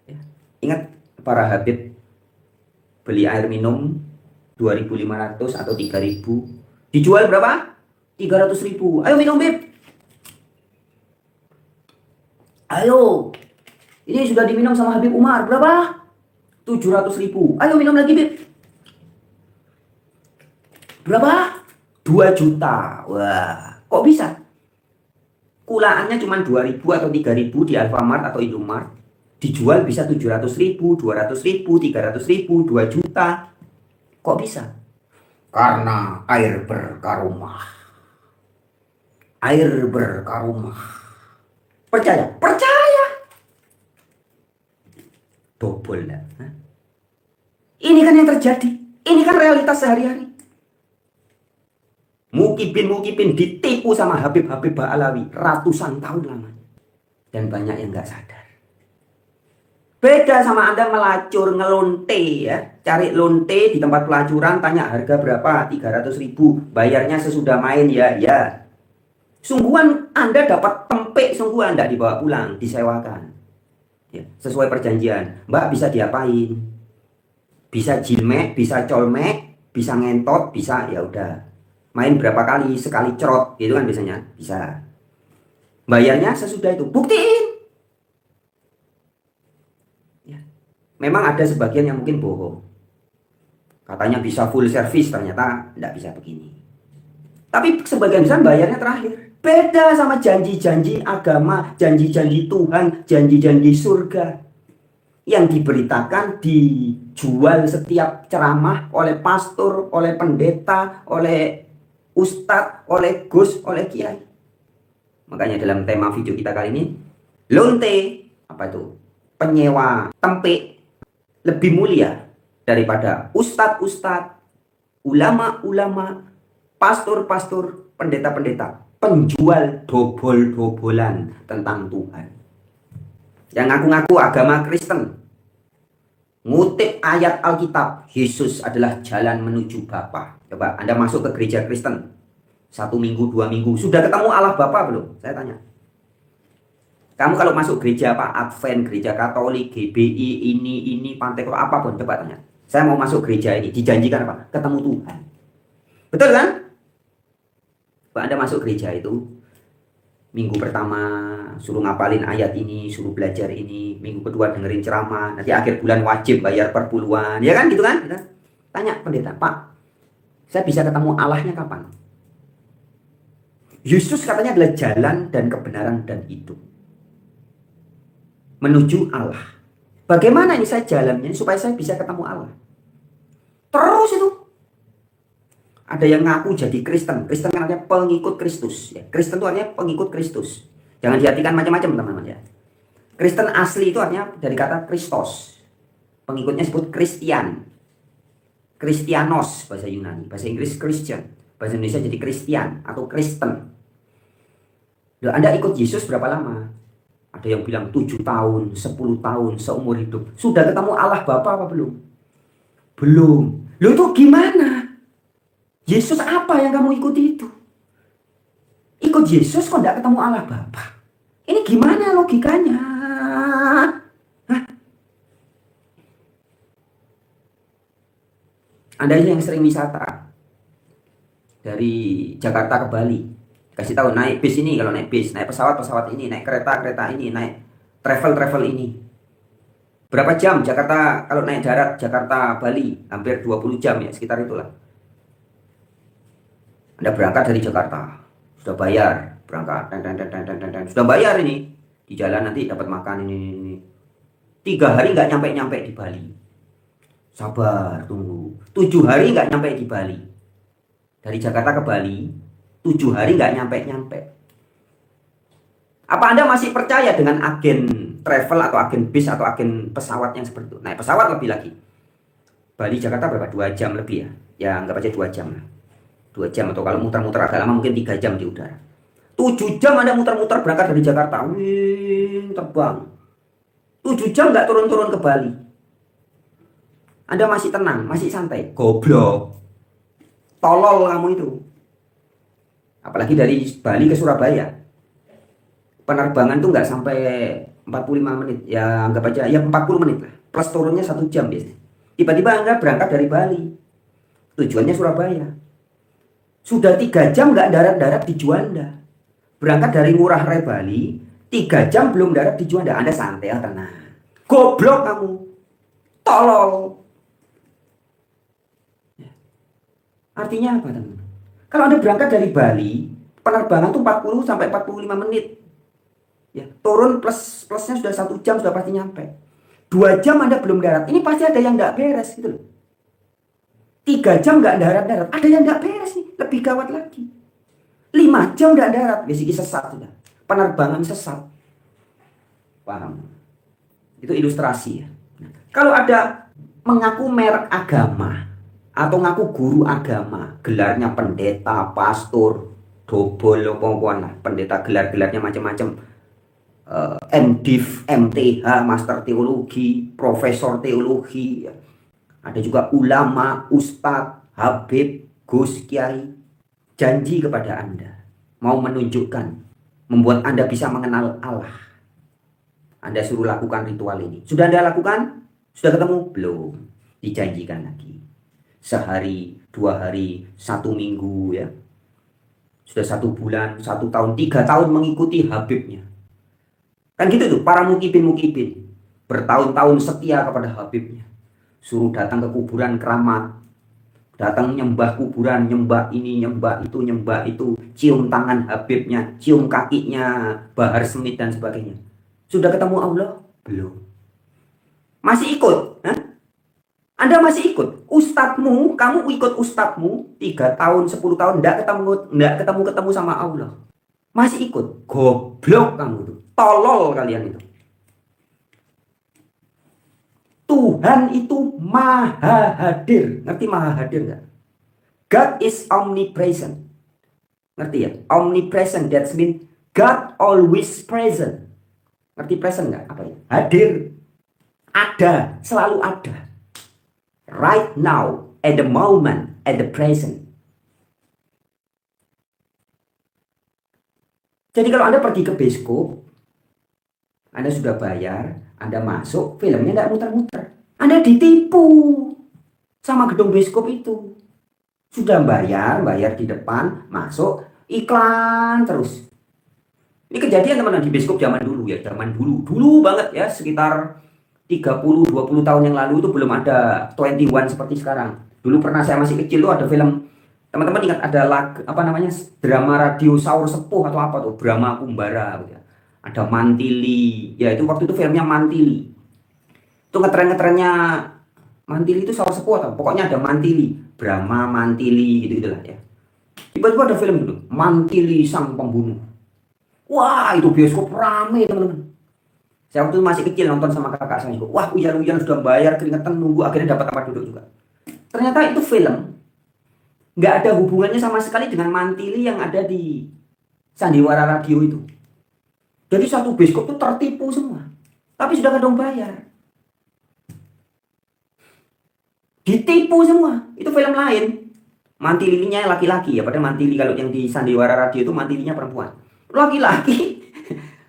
Ya. Ingat para habib beli air minum 2.500 atau 3.000. Dijual berapa? 300.000. Ayo minum bib. Ayo. Ini sudah diminum sama Habib Umar. Berapa? 700.000. Ayo minum lagi bib. Berapa? 2 juta. Wah, kok bisa? Kulaannya cuma 2.000 atau 3.000 di Alfamart atau Indomart. Dijual bisa 700.000, 200.000, 300.000, 2 juta. Kok bisa? Karena air berkaromah. Air berkaromah. Percaya? Percaya. Dobol lah. Ini kan yang terjadi. Ini kan realitas sehari-hari. Mukibin ditipu sama Habib-Habib Ba'alawi ratusan tahun lamanya. Dan banyak yang nggak sadar. Beda sama Anda melacur, ngelonte ya. Cari lonte di tempat pelacuran, tanya harga berapa? 300.000. Bayarnya sesudah main ya. Sungguhan Anda dapat tempe, sungguhan Anda dibawa pulang, disewakan. Ya, sesuai perjanjian. Mbak bisa diapain? Bisa jilmek, bisa colmek, bisa ngentot, bisa ya udah. Main berapa kali, sekali cerot, gitu kan biasanya, bisa. Bayarnya sesudah itu, buktiin. Ya. Memang ada sebagian yang mungkin bohong. Katanya bisa full service, ternyata tidak bisa begini. Tapi sebagian besar bayarnya terakhir. Beda sama janji-janji agama, janji-janji Tuhan, janji-janji surga. Yang diberitakan, dijual setiap ceramah oleh pastor, oleh pendeta, oleh ustadz, oleh gus, oleh kiai. Makanya dalam tema video kita kali ini, lonte, apa itu? Penyewa tempe lebih mulia daripada ustadz-ustadz, ulama-ulama, pastor-pastor, pendeta-pendeta, penjual dobol-dobolan tentang Tuhan. Yang ngaku-ngaku agama Kristen, ngutip ayat Alkitab, Yesus adalah jalan menuju Bapa. Coba Anda masuk ke gereja Kristen 1 minggu, 2 minggu, sudah ketemu Allah Bapa belum? Saya tanya. Kamu kalau masuk gereja apa? Advent, gereja Katolik, GBI, ini, Pantekosta, apapun, coba tanya. Saya mau masuk gereja ini, dijanjikan apa? Ketemu Tuhan. Betul kan? Coba Anda masuk gereja itu, minggu pertama suruh ngapalin ayat ini, suruh belajar ini, minggu kedua dengerin ceramah, nanti akhir bulan wajib bayar per puluhan, ya kan gitu kan? Tanya pendeta, Pak, saya bisa ketemu Allahnya kapan? Yesus katanya adalah jalan dan kebenaran dan hidup menuju Allah. Bagaimana ini saya jalannya supaya saya bisa ketemu Allah? Terus itu. Ada yang ngaku jadi Kristen. Kristen kan artinya pengikut Kristus. Ya. Kristen itu artinya pengikut Kristus. Jangan diartikan macam-macam teman-teman ya. Kristen asli itu artinya dari kata Kristos. Pengikutnya disebut Kristian. Kristianos bahasa Yunani. Bahasa Inggris Christian. Bahasa Indonesia jadi Kristian atau Kristen. Loh, Anda ikut Yesus berapa lama? Ada yang bilang 7 tahun, 10 tahun, seumur hidup. Sudah ketemu Allah Bapa apa belum? Belum. Loh itu gimana? Yesus apa yang kamu ikuti itu? Ikut Yesus kok nggak ketemu Allah Bapa. Ini gimana logikanya? Hah? Anda yang sering wisata dari Jakarta ke Bali, kasih tahu naik bis ini, kalau naik bis, naik pesawat ini, naik kereta ini, naik travel ini. Berapa jam Jakarta kalau naik darat Jakarta Bali? Hampir 20 jam ya, sekitar itulah. Anda berangkat dari Jakarta, sudah bayar, berangkat, sudah bayar ini. Di jalan nanti dapat makan ini. 3 hari nggak nyampe di Bali. Sabar, tunggu. 7 hari nggak nyampe di Bali. Dari Jakarta ke Bali, 7 hari nggak nyampe. Apa Anda masih percaya dengan agen travel atau agen bis atau agen pesawat yang seperti itu? Naik pesawat lebih lagi. Bali Jakarta berapa? 2 jam lebih ya. Ya anggap aja 2 jam lah. 2 jam atau kalau muter-muter agak lama mungkin 3 jam di udara. 7 jam Anda muter-muter berangkat dari Jakarta. Wih, terbang. 7 jam nggak turun-turun ke Bali. Anda masih tenang, masih santai. Goblok. Tolol kamu itu. Apalagi dari Bali ke Surabaya. Penerbangan tuh nggak sampai 45 menit. Ya anggap aja ya 40 menit lah. Plus turunnya 1 jam biasanya. Tiba-tiba Anda berangkat dari Bali. Tujuannya Surabaya. Sudah 3 jam nggak darat-darat di Juanda. Berangkat dari Ngurah Rai Bali, 3 jam belum darat di Juanda. Anda santai, tenang. Goblok kamu. Tolol. Artinya apa, teman? Kalau Anda berangkat dari Bali, penerbangan tuh 40 sampai 45 menit. Ya, turun plusnya sudah 1 jam sudah pasti nyampe. 2 jam Anda belum darat. Ini pasti ada yang nggak beres gitu loh. 3 jam nggak darat-darat. Ada yang nggak beres nih. Lebih gawat lagi. 5 jam nggak darat. Basically sesat sudah. Penerbangan sesat. Paham? Itu ilustrasi ya. Nah, kalau ada mengaku merek agama atau ngaku guru agama, gelarnya pendeta, pastor, dobol, pokoknya pendeta gelar-gelarnya macam-macam. MDiv, MTH, Master Teologi, Profesor Teologi, ya. Ada juga ulama, ustadz, habib, gus, kiai. Janji kepada Anda, mau menunjukkan, membuat Anda bisa mengenal Allah. Anda suruh lakukan ritual ini. Sudah Anda lakukan? Sudah ketemu? Belum. Dijanjikan lagi. Sehari, 2 hari, 1 minggu ya. Sudah 1 bulan, 1 tahun, 3 tahun mengikuti habibnya. Kan gitu tuh, para mukibin. Bertahun-tahun setia kepada habibnya. Suruh datang ke kuburan keramat. Datang nyembah kuburan, nyembah ini, nyembah itu. Cium tangan habibnya, cium kakinya, Bahar Smith dan sebagainya. Sudah ketemu Allah? Belum. Masih ikut? Hah? Anda masih ikut? Ustadzmu, kamu ikut ustadzmu 3 tahun, 10 tahun, enggak ketemu sama Allah. Masih ikut? Goblok kamu tuh. Tolol kalian itu. Tuhan itu maha hadir. Ngerti maha hadir nggak? God is omnipresent. Ngerti ya? Omnipresent, that means God always present. Ngerti present nggak? Apa ya? Hadir. Ada, selalu ada. Right now, at the moment, at the present. Jadi kalau Anda pergi ke bioskop, Anda sudah bayar, Anda masuk, filmnya nggak muter-muter. Anda ditipu sama gedung bioskop itu. Sudah bayar di depan, masuk, iklan terus. Ini kejadian teman-teman di bioskop zaman dulu ya, dulu banget ya, sekitar 30-20 tahun yang lalu itu belum ada 21 seperti sekarang. Dulu pernah saya masih kecil tuh ada film, teman-teman ingat ada drama radio Saur Sepuh atau apa tuh, Brahma Kumbara gitu ya. Ada Mantili, ya itu waktu itu filmnya Mantili. Itu ngetren-ngetrennya Mantili itu Saur Sepuh atau pokoknya ada Mantili, Brahma Mantili gitu-gitulah ya. Tiba-tiba ada film itu, Mantili Sang Pembunuh. Wah, itu bioskop rame teman-teman. Saya waktu itu masih kecil nonton sama kakak saya. Wah, uyan-uyan sudah bayar, keringetan nunggu, akhirnya dapat tempat duduk juga. Ternyata itu film nggak ada hubungannya sama sekali dengan Mantili yang ada di Sandiwara Radio itu. Jadi satu bioskop itu tertipu semua. Tapi sudah kadang bayar. Ditipu semua. Itu film lain. Mantilinya laki-laki ya, padahal mantili kalau yang di Sandiwara Radio itu mantilinya perempuan. Laki-laki.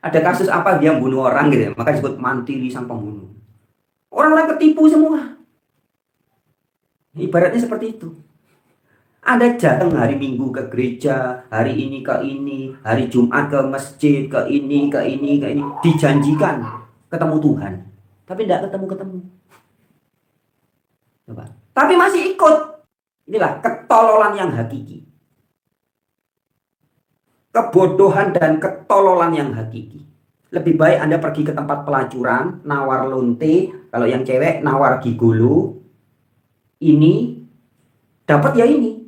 Ada kasus apa dia bunuh orang gitu ya, maka disebut mantili sang pembunuh. Orang-orang ketipu semua. Ibaratnya seperti itu. Anda datang hari Minggu ke gereja, hari ini ke ini, hari Jumat ke masjid, ke ini, ke ini, ke ini. Dijanjikan ketemu Tuhan. Tapi tidak ketemu-ketemu. Coba. Tapi masih ikut. Inilah ketololan yang hakiki. Kebodohan dan ketololan yang hakiki. Lebih baik Anda pergi ke tempat pelacuran, nawar lonte, kalau yang cewek nawar gigolo. Ini dapat ya ini.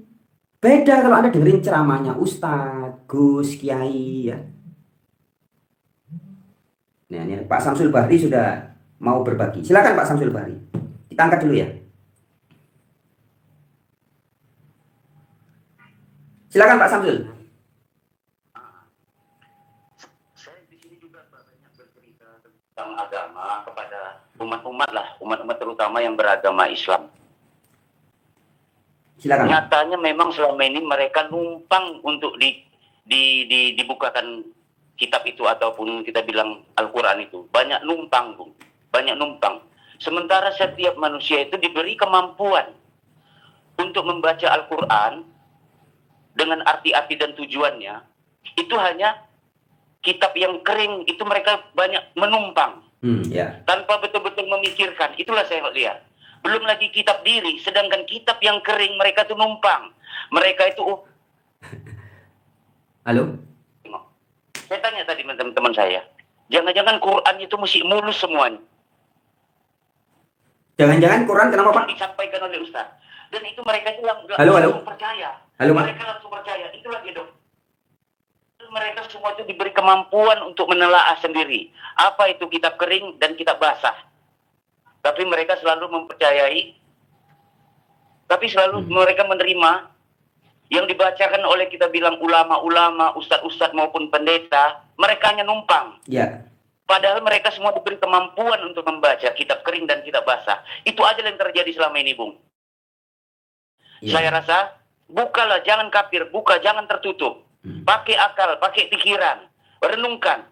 Beda kalau Anda dengerin ceramahnya Ustadz, Gus, Kiai ya. Nah, ini Pak Samsul Bahri sudah mau berbagi. Silakan Pak Samsul Bahri. Kita angkat dulu ya. Silakan Pak Samsul. Saya di sini juga banyak bercerita tentang agama kepada umat-umat lah, umat-umat terutama yang beragama Islam. Silakan. Nyatanya memang selama ini mereka numpang untuk dibukakan kitab itu ataupun kita bilang Al-Quran itu. Banyak numpang, Bung. Banyak numpang. Sementara setiap manusia itu diberi kemampuan untuk membaca Al-Quran dengan arti-arti dan tujuannya. Itu hanya kitab yang kering, itu mereka banyak menumpang. Tanpa betul-betul memikirkan. Itulah saya lihat. Belum lagi kitab diri, sedangkan kitab yang kering mereka itu numpang. Mereka itu Halo? Saya tanya tadi teman-teman saya, jangan-jangan Quran itu mesti mulus semuanya. Jangan-jangan Quran kenapa Pak? Disampaikan oleh Ustaz. Dan itu mereka itu Halo. langsung percaya. Halo, Pak. Mereka langsung percaya. Itulah dok. Mereka semua itu diberi kemampuan untuk menelaah sendiri. Apa itu kitab kering dan kitab basah. Tapi mereka selalu mempercayai. Tapi selalu mereka menerima yang dibacakan oleh kita bilang ulama-ulama, ustadz-ustadz maupun pendeta. Mereka hanya numpang. Ya. Padahal mereka semua diberi kemampuan untuk membaca kitab kering dan kitab basah. Itu aja yang terjadi selama ini, Bung. Ya. Saya rasa, bukalah, jangan kafir, buka, jangan tertutup. Pakai akal, pakai pikiran, renungkan,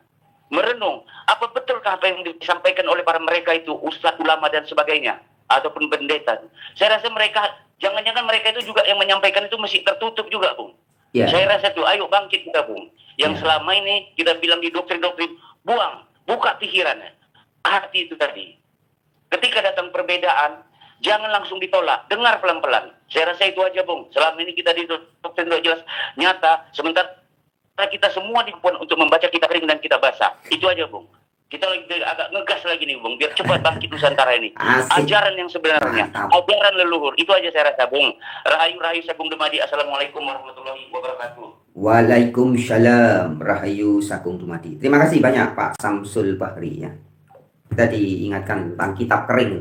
merenung. Apa betulkah apa yang disampaikan oleh para mereka itu, ustadz, ulama dan sebagainya, ataupun pendeta? Saya rasa mereka, jangan-jangan mereka itu juga yang menyampaikan itu mesti tertutup juga, Bung. Ya. Saya rasa tuh, ayo bangkit kita, Bung. Yang selama ini kita bilang di doktrin-doktrin, buang, buka pikirannya. Hati itu tadi. Ketika datang perbedaan, jangan langsung ditolak, dengar pelan-pelan. Saya rasa itu aja, Bung. Selama ini kita di doktrin sudah jelas, nyata, sementara kita semua dibuat untuk membaca kitab kering dan kitab basah. Itu aja, Bung. Kita lagi agak ngegas lagi nih, Bung, biar cepat bangkit Nusantara ini. Asik. Ajaran yang sebenarnya, ajaran leluhur. Itu aja saya rasa, Bung. Rahayu Sakung Dumadi. Assalamualaikum warahmatullahi wabarakatuh. Waalaikumsalam Rahayu Sakung Dumadi. Terima kasih banyak Pak Samsul Bahri ya. Kita diingatkan tentang kitab kering.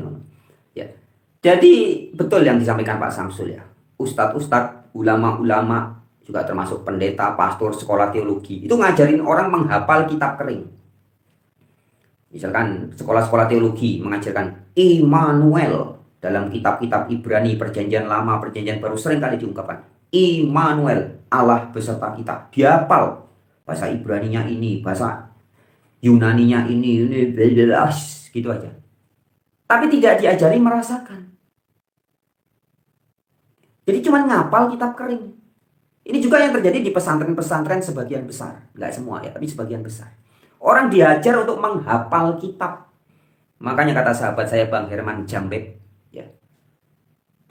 Ya. Jadi betul yang disampaikan Pak Samsul ya. Ustadz-ustadz, ulama-ulama, juga termasuk pendeta, pastor, sekolah teologi. Itu ngajarin orang menghafal kitab kering. Misalkan sekolah-sekolah teologi mengajarkan Immanuel dalam kitab-kitab Ibrani, Perjanjian Lama, Perjanjian Baru sering kali diungkapkan. Immanuel, Allah beserta kita. Dihafal bahasa Ibraninya ini, bahasa Yunaninya ini gitu aja. Tapi tidak diajari merasakan. Jadi cuma ngapal kitab kering. Ini juga yang terjadi di pesantren-pesantren sebagian besar. Enggak semua ya, tapi sebagian besar. Orang diajar untuk menghafal kitab. Makanya kata sahabat saya Bang Herman Jambek, ya,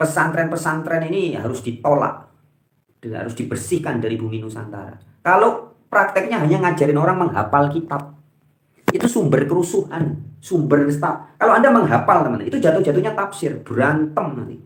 pesantren-pesantren ini harus ditolak dan harus dibersihkan dari bumi Nusantara. Kalau prakteknya hanya ngajarin orang menghafal kitab, itu sumber kerusuhan, sumber kalau Anda menghafal teman, itu jatuh-jatuhnya tafsir, berantem nanti.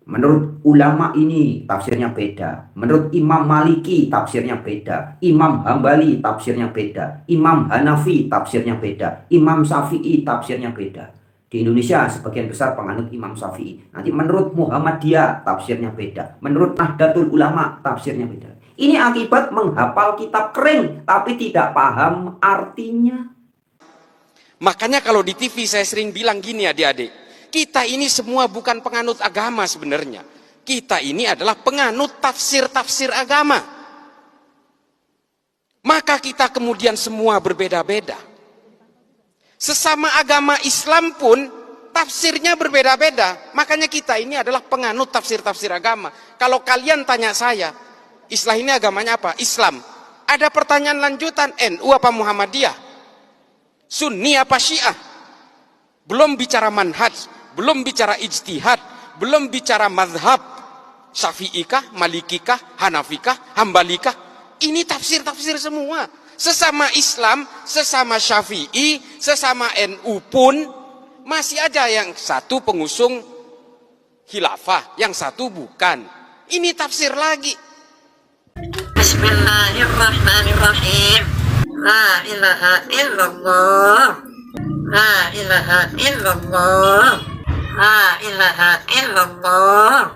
Menurut ulama ini tafsirnya beda. Menurut Imam Maliki tafsirnya beda. Imam Hambali tafsirnya beda. Imam Hanafi tafsirnya beda. Imam Syafi'i tafsirnya beda. Di Indonesia sebagian besar penganut Imam Syafi'i. Nanti menurut Muhammadiyah tafsirnya beda. Menurut Nahdlatul Ulama tafsirnya beda. Ini akibat menghafal kitab kering tapi tidak paham artinya. Makanya kalau di TV saya sering bilang gini adik-adik, kita ini semua bukan penganut agama sebenarnya. kita ini adalah penganut tafsir-tafsir agama. Maka kita kemudian semua berbeda-beda. Sesama agama Islam pun tafsirnya berbeda-beda. Makanya kita ini adalah penganut tafsir-tafsir agama. Kalau kalian tanya saya, Islam ini agamanya apa? Islam. Ada pertanyaan lanjutan, NU apa Muhammadiyah? Sunni apa Syiah? Belum bicara manhaj, belum bicara ijtihad, belum bicara mazhab. Syafi'ikah, Malikikah, Hanafikah, Hambalikah? Ini tafsir-tafsir semua. Sesama Islam, sesama Syafi'i, sesama NU pun masih ada yang satu pengusung khilafah, yang satu bukan. Ini tafsir lagi. Bismillahirrahmanirrahim. La ilaha illallah. La ilaha illallah. La ilaha illallah.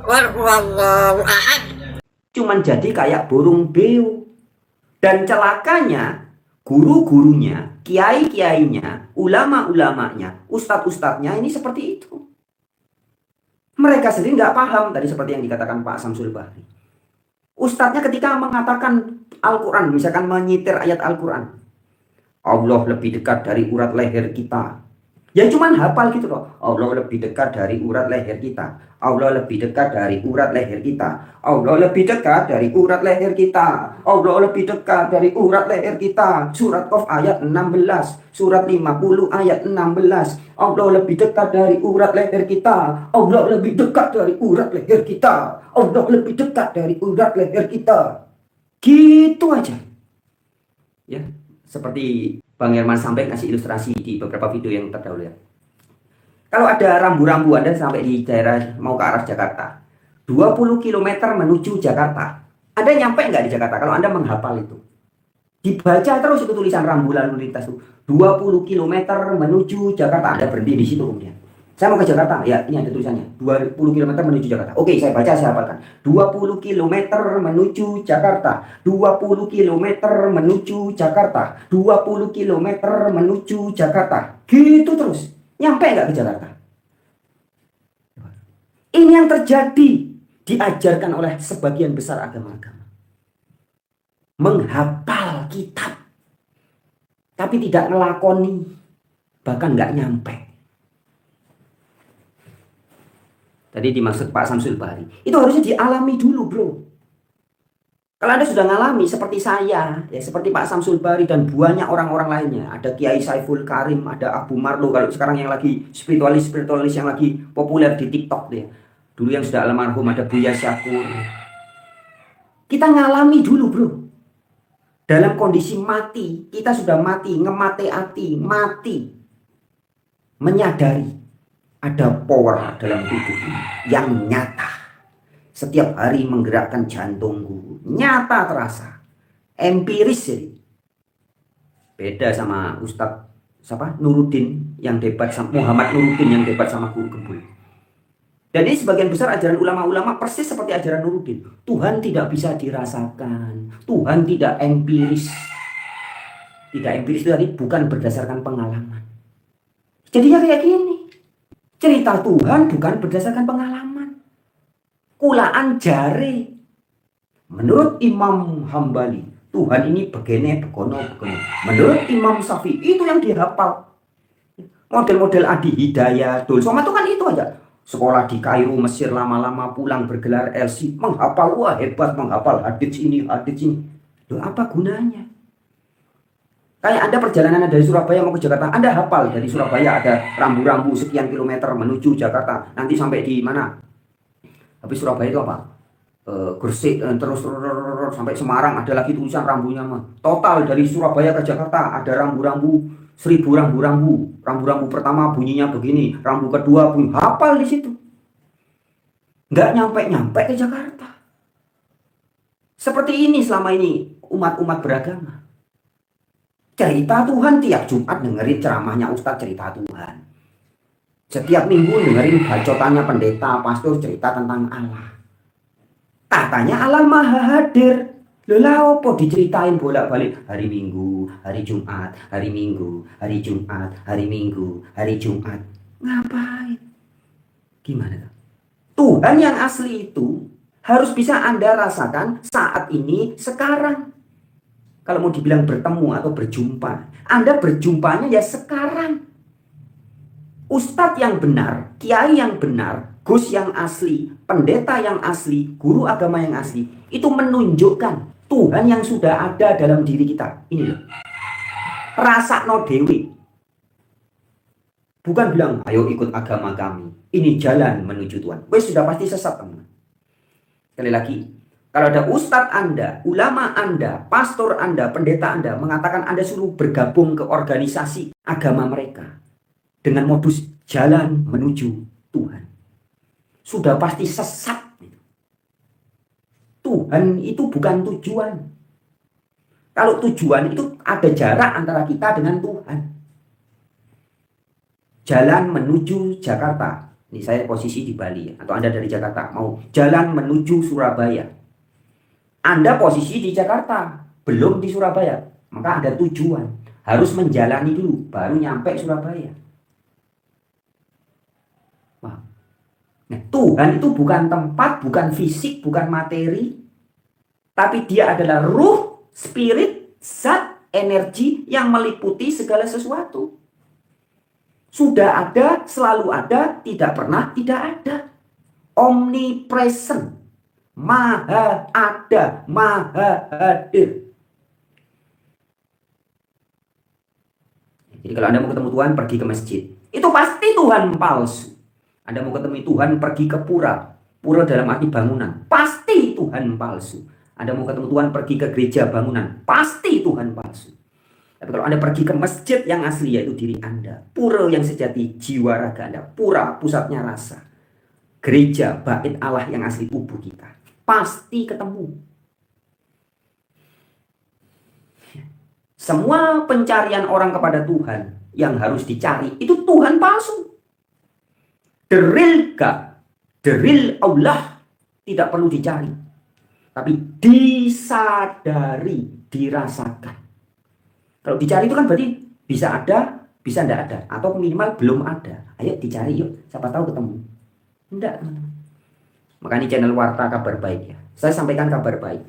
Qul huwallahu ahad. Cuman jadi kayak burung beo. Dan celakanya, guru-gurunya, kiai-kiainya, ulama-ulamanya, ustadz-ustadznya ini seperti itu. Mereka sendiri nggak paham, tadi seperti yang dikatakan Pak Samsul Bahri. Ustadznya ketika mengatakan Al-Quran, misalkan menyitir ayat Al-Quran, Allah lebih dekat dari urat leher kita. Ya cuman hafal gitu loh. Allah lebih dekat dari urat leher kita. Allah lebih dekat dari urat leher kita. Allah lebih dekat dari urat leher kita. Allah lebih dekat dari urat leher kita. Surat Qaf ayat 16. Surat 50 ayat 16. Allah lebih dekat dari urat leher kita. Allah lebih dekat dari urat leher kita. Allah lebih dekat dari urat leher kita. Gitu aja. Ya, seperti Bang Herman sampai ngasih ilustrasi di beberapa video yang terdahulu ya. Kalau ada rambu-rambu Anda sampai di daerah mau ke arah Jakarta, 20 km menuju Jakarta, Anda nyampe nggak di Jakarta kalau Anda menghafal itu? Dibaca terus itu tulisan rambu lalu lintas itu. 20 km menuju Jakarta, Anda berhenti di situ kemudian. Saya mau ke Jakarta, ya ini ada tulisannya. 20 km menuju Jakarta. Oke, saya baca, saya hafalkan. 20 km menuju Jakarta. 20 km menuju Jakarta. 20 km menuju Jakarta. Gitu terus. Nyampe nggak ke Jakarta? Ini yang terjadi. Diajarkan oleh sebagian besar agama-agama. Menghafal kitab. Tapi tidak ngelakoni. Bahkan nggak nyampe. Tadi dimaksud Pak Samsul Bahri. Itu harusnya dialami dulu bro. Kalau Anda sudah ngalami seperti saya, ya seperti Pak Samsul Bahri dan banyak orang-orang lainnya. Ada Kiai Saiful Karim, ada Abu Marlo. Kalau sekarang yang lagi spiritualis yang lagi populer di TikTok deh. Dulu yang sudah almarhum ada Buya Syakur. Kita ngalami dulu bro. Dalam kondisi mati, kita sudah mati, ngemate hati, mati. Menyadari. Ada power dalam tubuh ini yang nyata. Setiap hari menggerakkan jantungku. Nyata terasa. Empiris jadi. Beda sama Ustadz Nuruddin yang debat sama Muhammad Nuruddin yang debat sama Guru Gembul. Dan ini sebagian besar ajaran ulama-ulama persis seperti ajaran Nuruddin. Tuhan tidak bisa dirasakan. Tuhan tidak empiris. Tidak empiris itu tadi bukan berdasarkan pengalaman. Jadinya kayak gini. Cerita Tuhan bukan berdasarkan pengalaman. Kulaan jari. Menurut Imam Hambali, Tuhan ini begini, begono. Menurut Imam Syafi'i, itu yang dihafal. Model-model Adi Hidayat, Dul Somad itu kan itu aja. Sekolah di Kairo, Mesir, lama-lama pulang bergelar LC. Menghafal, wah hebat menghafal hadits ini. Loh, apa gunanya? Kayak Anda perjalanan dari Surabaya mau ke Jakarta, Anda hafal dari Surabaya ada rambu-rambu sekian kilometer menuju Jakarta. Nanti sampai di mana? Tapi Surabaya itu apa? Gresik terus sampai Semarang ada lagi tulisan rambunya mah. Total dari Surabaya ke Jakarta ada rambu-rambu 1000 rambu-rambu. Rambu-rambu pertama bunyinya begini, rambu kedua bunyi hafal di situ. Nggak nyampe ke Jakarta. Seperti ini selama ini umat-umat beragama. Cerita Tuhan tiap Jumat dengerin ceramahnya Ustadz cerita Tuhan. Setiap minggu dengerin bacotannya pendeta, pastor cerita tentang Allah. Katanya Allah maha hadir. Lelah apa diceritain bolak-balik hari Minggu, hari Jumat, hari Minggu, hari Jumat, hari Minggu, hari Jumat. Ngapain? Gimana tuh? Tuhan yang asli itu harus bisa Anda rasakan saat ini, sekarang. Kalau mau dibilang bertemu atau berjumpa, Anda berjumpanya ya sekarang. Ustadz yang benar, kiai yang benar, gus yang asli, pendeta yang asli, guru agama yang asli, itu menunjukkan Tuhan yang sudah ada dalam diri kita. Ini loh. Rasakno dewi. Bukan bilang, ayo ikut agama kami. Ini jalan menuju Tuhan. Wes sudah pasti sesat, teman. Sekali lagi, kalau ada ustadz Anda, ulama Anda, pastor Anda, pendeta Anda mengatakan Anda suruh bergabung ke organisasi agama mereka dengan modus jalan menuju Tuhan, sudah pasti sesat. Tuhan itu bukan tujuan. Kalau tujuan itu ada jarak antara kita dengan Tuhan. Jalan menuju Jakarta. Ini saya posisi di Bali, atau Anda dari Jakarta mau jalan menuju Surabaya. Anda posisi di Jakarta, belum di Surabaya, maka ada tujuan. Harus menjalani dulu, baru nyampe Surabaya. Nah, Tuhan itu bukan tempat, bukan fisik, bukan materi, tapi dia adalah ruh, spirit, zat, energi yang meliputi segala sesuatu. Sudah ada, selalu ada, tidak pernah tidak ada. Omnipresent, maha ada, maha hadir. Jadi kalau Anda mau ketemu Tuhan, pergi ke masjid. Itu pasti Tuhan palsu. Anda mau ketemu Tuhan, pergi ke pura. Pura dalam arti bangunan. Pasti Tuhan palsu. Anda mau ketemu Tuhan, pergi ke gereja bangunan. Pasti Tuhan palsu. Tapi kalau Anda pergi ke masjid yang asli, yaitu diri Anda. Pura yang sejati, jiwa raga Anda. Pura, pusatnya rasa. Gereja, bait Allah yang asli tubuh kita. Pasti ketemu. Semua pencarian orang kepada Tuhan yang harus dicari, itu Tuhan palsu. The real God, the real Allah tidak perlu dicari, tapi disadari, dirasakan. Kalau dicari itu kan berarti bisa ada, bisa tidak ada, atau minimal belum ada. Ayo dicari yuk, siapa tahu ketemu. Tidak, teman-teman. Makanya channel Warta Kabar Baik ya, saya sampaikan kabar baik.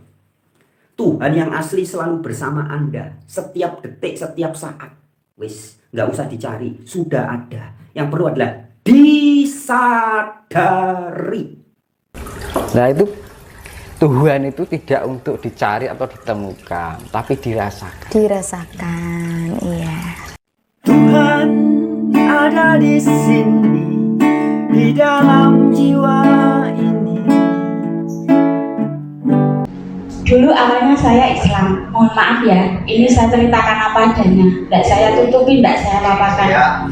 Tuhan yang asli selalu bersama Anda, setiap detik, setiap saat. Wis, nggak usah dicari, sudah ada. Yang perlu adalah disadari. Nah itu Tuhan itu tidak untuk dicari atau ditemukan, tapi dirasakan. Dirasakan, iya. Tuhan ada di sini, di dalam jiwa ini. Dulu awalnya saya Islam, mohon maaf ya, ini saya ceritakan apa adanya, tidak saya tutupi, tidak saya paparkan.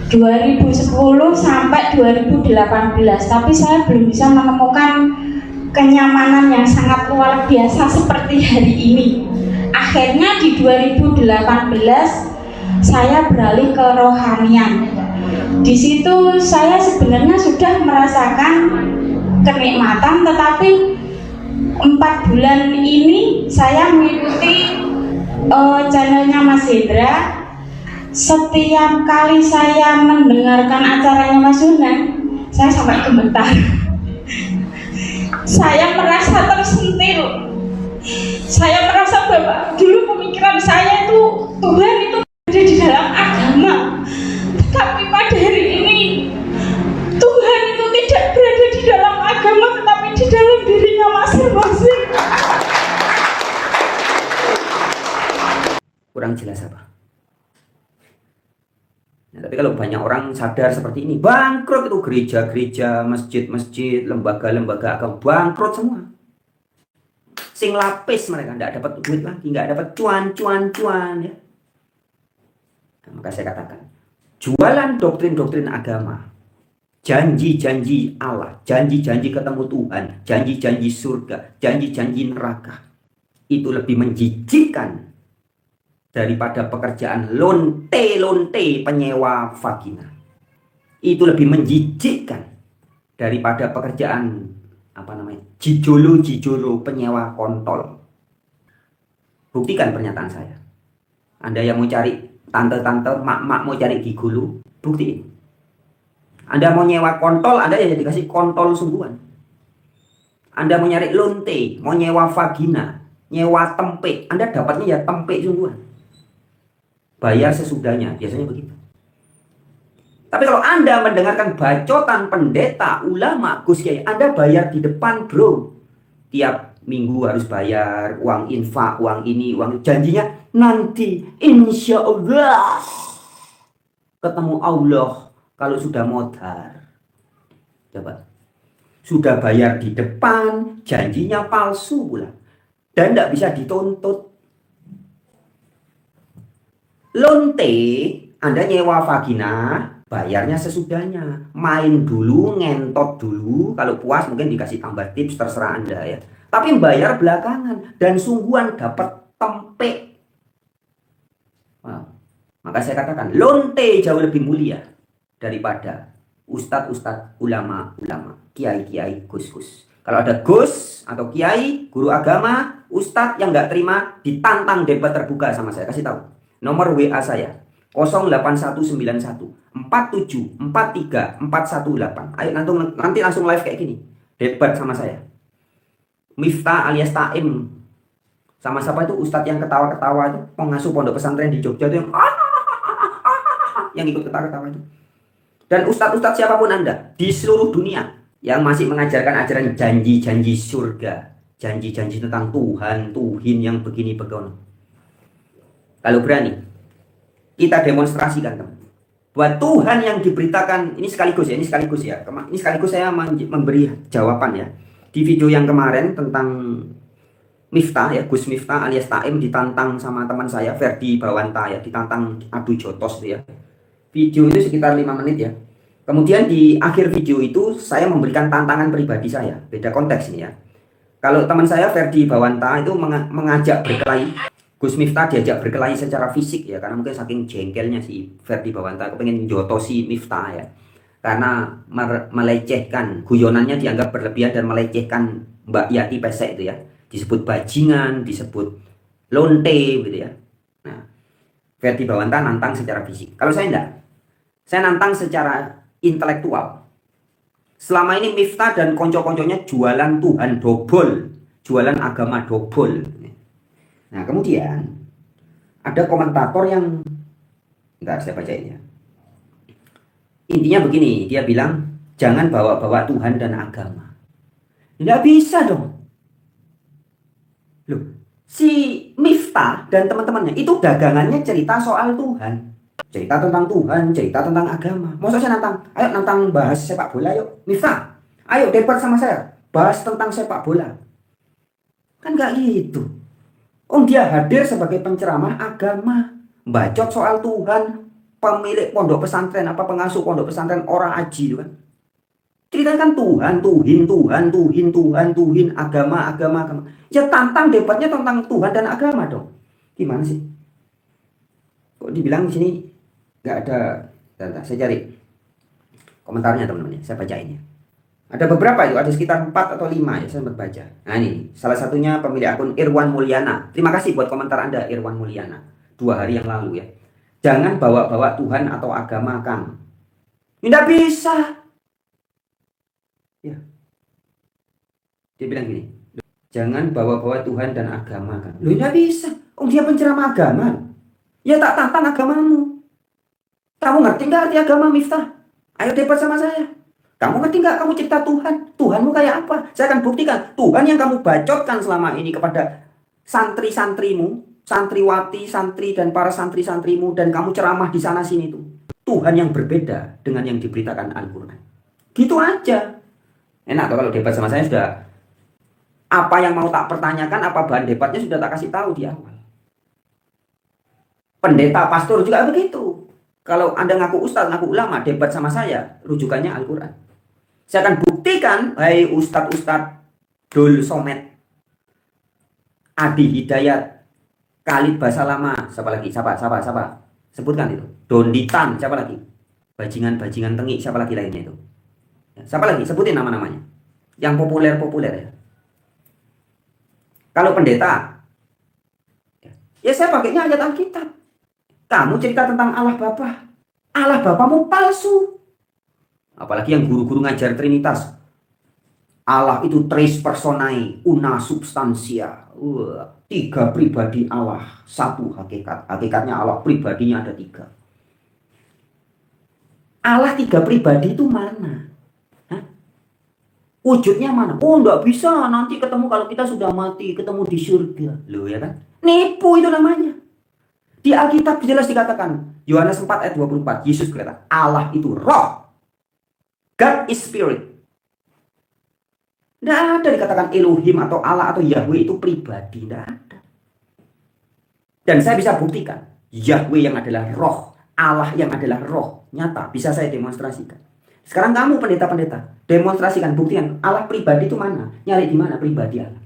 2010 sampai 2018, tapi saya belum bisa menemukan kenyamanan yang sangat luar biasa seperti hari ini. Akhirnya di 2018 saya beralih ke rohanian. Di situ saya sebenarnya sudah merasakan kenikmatan, tetapi 4 bulan ini saya mengikuti channelnya Mas Hendra. Setiap kali saya mendengarkan acaranya Mas Yunan, saya sampai gemetar. Saya merasa tersentil. Saya merasa bahwa dulu pemikiran saya itu Tuhan itu ada di dalam agama, tapi pada hari ini Tuhan itu tidak berada di dalam agama, tetapi di dalam dirinya masing-masing. Kurang jelas apa? Nah, tapi kalau banyak orang sadar seperti ini, bangkrut itu gereja-gereja, masjid-masjid, lembaga-lembaga agama, bangkrut semua. Sing lapis mereka, nggak dapat duit lagi, nggak dapat cuan ya. Nah, maka saya katakan, jualan doktrin-doktrin agama, janji-janji Allah, janji-janji ketemu Tuhan, janji-janji surga, janji-janji neraka, itu lebih menjijikkan daripada pekerjaan lonte-lonte penyewa vagina. Itu lebih menjijikkan daripada pekerjaan jijolo penyewa kontol. Buktikan pernyataan saya. Anda yang mau cari tante-tante, mak-mak mau cari gigolo, buktiin. Anda mau nyewa kontol, Anda ya dikasih kontol sungguhan. Anda mau nyari lonte, mau nyewa vagina, nyewa tempe, Anda dapatnya ya tempe sungguhan. Bayar sesudahnya, biasanya begitu. Tapi kalau Anda mendengarkan bacotan pendeta, ulama, Gus Kiai, Anda bayar di depan, bro. Tiap minggu harus bayar uang infak, uang ini, uang janjinya nanti insya Allah ketemu Allah kalau sudah modar. Coba, sudah bayar di depan, janjinya palsu pula, dan tidak bisa dituntut. Lonte, Anda nyewa vagina, bayarnya sesudahnya. Main dulu, ngentot dulu. Kalau puas mungkin dikasih tambah tips, terserah Anda ya. Tapi bayar belakangan dan sungguhan dapat tempe. Wow. Maka saya katakan lonte jauh lebih mulia daripada ustadz-ustadz, ulama-ulama, kiai-kiai, gus-gus. Kalau ada gus atau kiai, guru agama, ustadz yang nggak terima, ditantang debat terbuka sama saya. Kasih tahu nomor WA saya 08191 47 43 418. Ayo nanti langsung live kayak gini, debat sama saya. Miftah alias Taim sama siapa itu ustadz yang ketawa-ketawa itu, pengasuh pondok pesantren di Jogja itu yang ikut ketawa-ketawa itu. Dan ustadz-ustadz siapapun Anda di seluruh dunia yang masih mengajarkan ajaran janji-janji surga, janji-janji tentang Tuhan, Tuhin yang begini begono. Kalau berani kita demonstrasikan teman, buat Tuhan yang diberitakan ini sekaligus ya. Ini sekaligus saya memberi jawaban ya. Di video yang kemarin tentang Miftah ya, Gus Miftah alias Taim ditantang sama teman saya Ferdi Bawanta ya, ditantang adu jotos ya. Video itu sekitar 5 menit ya. Kemudian di akhir video itu saya memberikan tantangan pribadi saya. Beda konteks ini ya. Kalau teman saya Ferdi Bawanta itu mengajak berkelahi, Gus Miftah diajak berkelahi secara fisik ya, karena mungkin saking jengkelnya si Ferdi Bawanta kepengen jotosi Miftah ya. Karena melecehkan, guyonannya dianggap berlebihan dan melecehkan Mbak Yati Pesek itu ya. Disebut bajingan, disebut lonte gitu ya. Nah, Ferdi Bawanta nantang secara fisik. Kalau saya enggak. Saya nantang secara intelektual. Selama ini Miftah dan konco-konconya jualan Tuhan dobol, jualan agama dobol. Nah, kemudian ada komentator yang bentar saya bacain ya. Intinya begini, dia bilang jangan bawa-bawa Tuhan dan agama. Tidak bisa dong. Loh, si Miftah dan teman-temannya itu dagangannya cerita soal Tuhan. Cerita tentang Tuhan, cerita tentang agama. Maksudnya saya nantang, ayo nantang bahas sepak bola yuk. Miftah, ayo debat sama saya. Bahas tentang sepak bola. Kan gak gitu. Dia hadir sebagai penceramah agama. Bacot soal Tuhan. Pemilik pondok pesantren, pengasuh pondok pesantren orang aji itu kan. Ceritakan Tuhan, Tuhin, agama. Ya tantang debatnya tentang Tuhan dan agama dong. Gimana sih? Kok dibilang di sini nggak ada? Bentar, saya cari komentarnya teman-teman ya, saya bacain ya. Ada beberapa itu, ada sekitar 4 atau 5 ya, saya baca. Nah ini, salah satunya pemilik akun Irwan Mulyana. Terima kasih buat komentar Anda Irwan Mulyana. 2 hari yang lalu ya. Jangan bawa-bawa Tuhan atau agama kan. Tidak bisa. Ya. Dia bilang gini, jangan bawa-bawa Tuhan dan agama kan. Loh tidak bisa. Dia penceramah agama. Ya tak tantang agamamu. Kamu ngerti nggak arti agama, Miftah? Ayo debat sama saya. Kamu ngerti nggak kamu cerita Tuhan? Tuhanmu kayak apa? Saya akan buktikan. Tuhan yang kamu bacotkan selama ini kepada santri-santrimu, santriwati, santri dan para santri-santrimu, dan kamu ceramah di sana sini tuh. Tuhan yang berbeda dengan yang diberitakan Al-Quran. Gitu aja. Enak tuh kalau debat sama saya sudah. Apa yang mau tak pertanyakan, apa bahan debatnya sudah tak kasih tahu di awal. Pendeta, pastor juga begitu. Kalau Anda ngaku ustadz, ngaku ulama, debat sama saya, rujukannya Al-Quran. Saya akan buktikan, hai ustadz-ustadz, Dul Somet, Adi Hidayat, Khalid Basalama, siapa lagi? Siapa? Sebutkan itu. Donditan, siapa lagi? Bajingan tengik, siapa lagi lainnya itu? Siapa lagi? Sebutin nama-namanya. Yang populer ya. Kalau pendeta, ya saya pakainya ayat Alkitab. Kamu cerita tentang Allah Bapa. Allah Bapamu palsu. Apalagi yang guru-guru ngajar Trinitas. Allah itu tres personae, una substantia. Tiga pribadi Allah, satu hakikat. Hakikatnya Allah, pribadinya ada tiga. Allah tiga pribadi itu mana? Hah? Wujudnya mana? Oh, enggak bisa. Nanti ketemu kalau kita sudah mati, ketemu di surga. Loh ya kan? Nipu itu namanya. Di Alkitab jelas dikatakan, Yohanes 4 ayat 24, Yesus berkata, Allah itu roh. God is spirit. Tidak ada dikatakan Elohim atau Allah atau Yahweh itu pribadi. Tidak ada. Dan saya bisa buktikan. Yahweh yang adalah roh. Allah yang adalah roh. Nyata. Bisa saya demonstrasikan. Sekarang kamu pendeta-pendeta. Demonstrasikan. Buktikan. Allah pribadi itu mana? Nyari di mana pribadi Allah.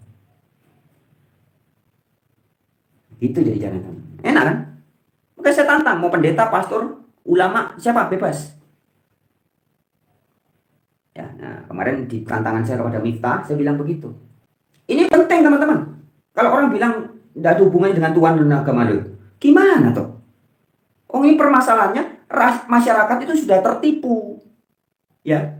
Itu jadi jangan. Enak kan? Maka saya tantang. Mau pendeta, pastor, ulama, siapa? Bebas. Ya, nah, kemarin di tantangan saya kepada Miftah, saya bilang begitu. Ini penting teman-teman. Kalau orang bilang tidak ada hubungannya dengan Tuhan dan agama lu, gimana tuh? Oh, ini permasalahannya masyarakat itu sudah tertipu. Ya,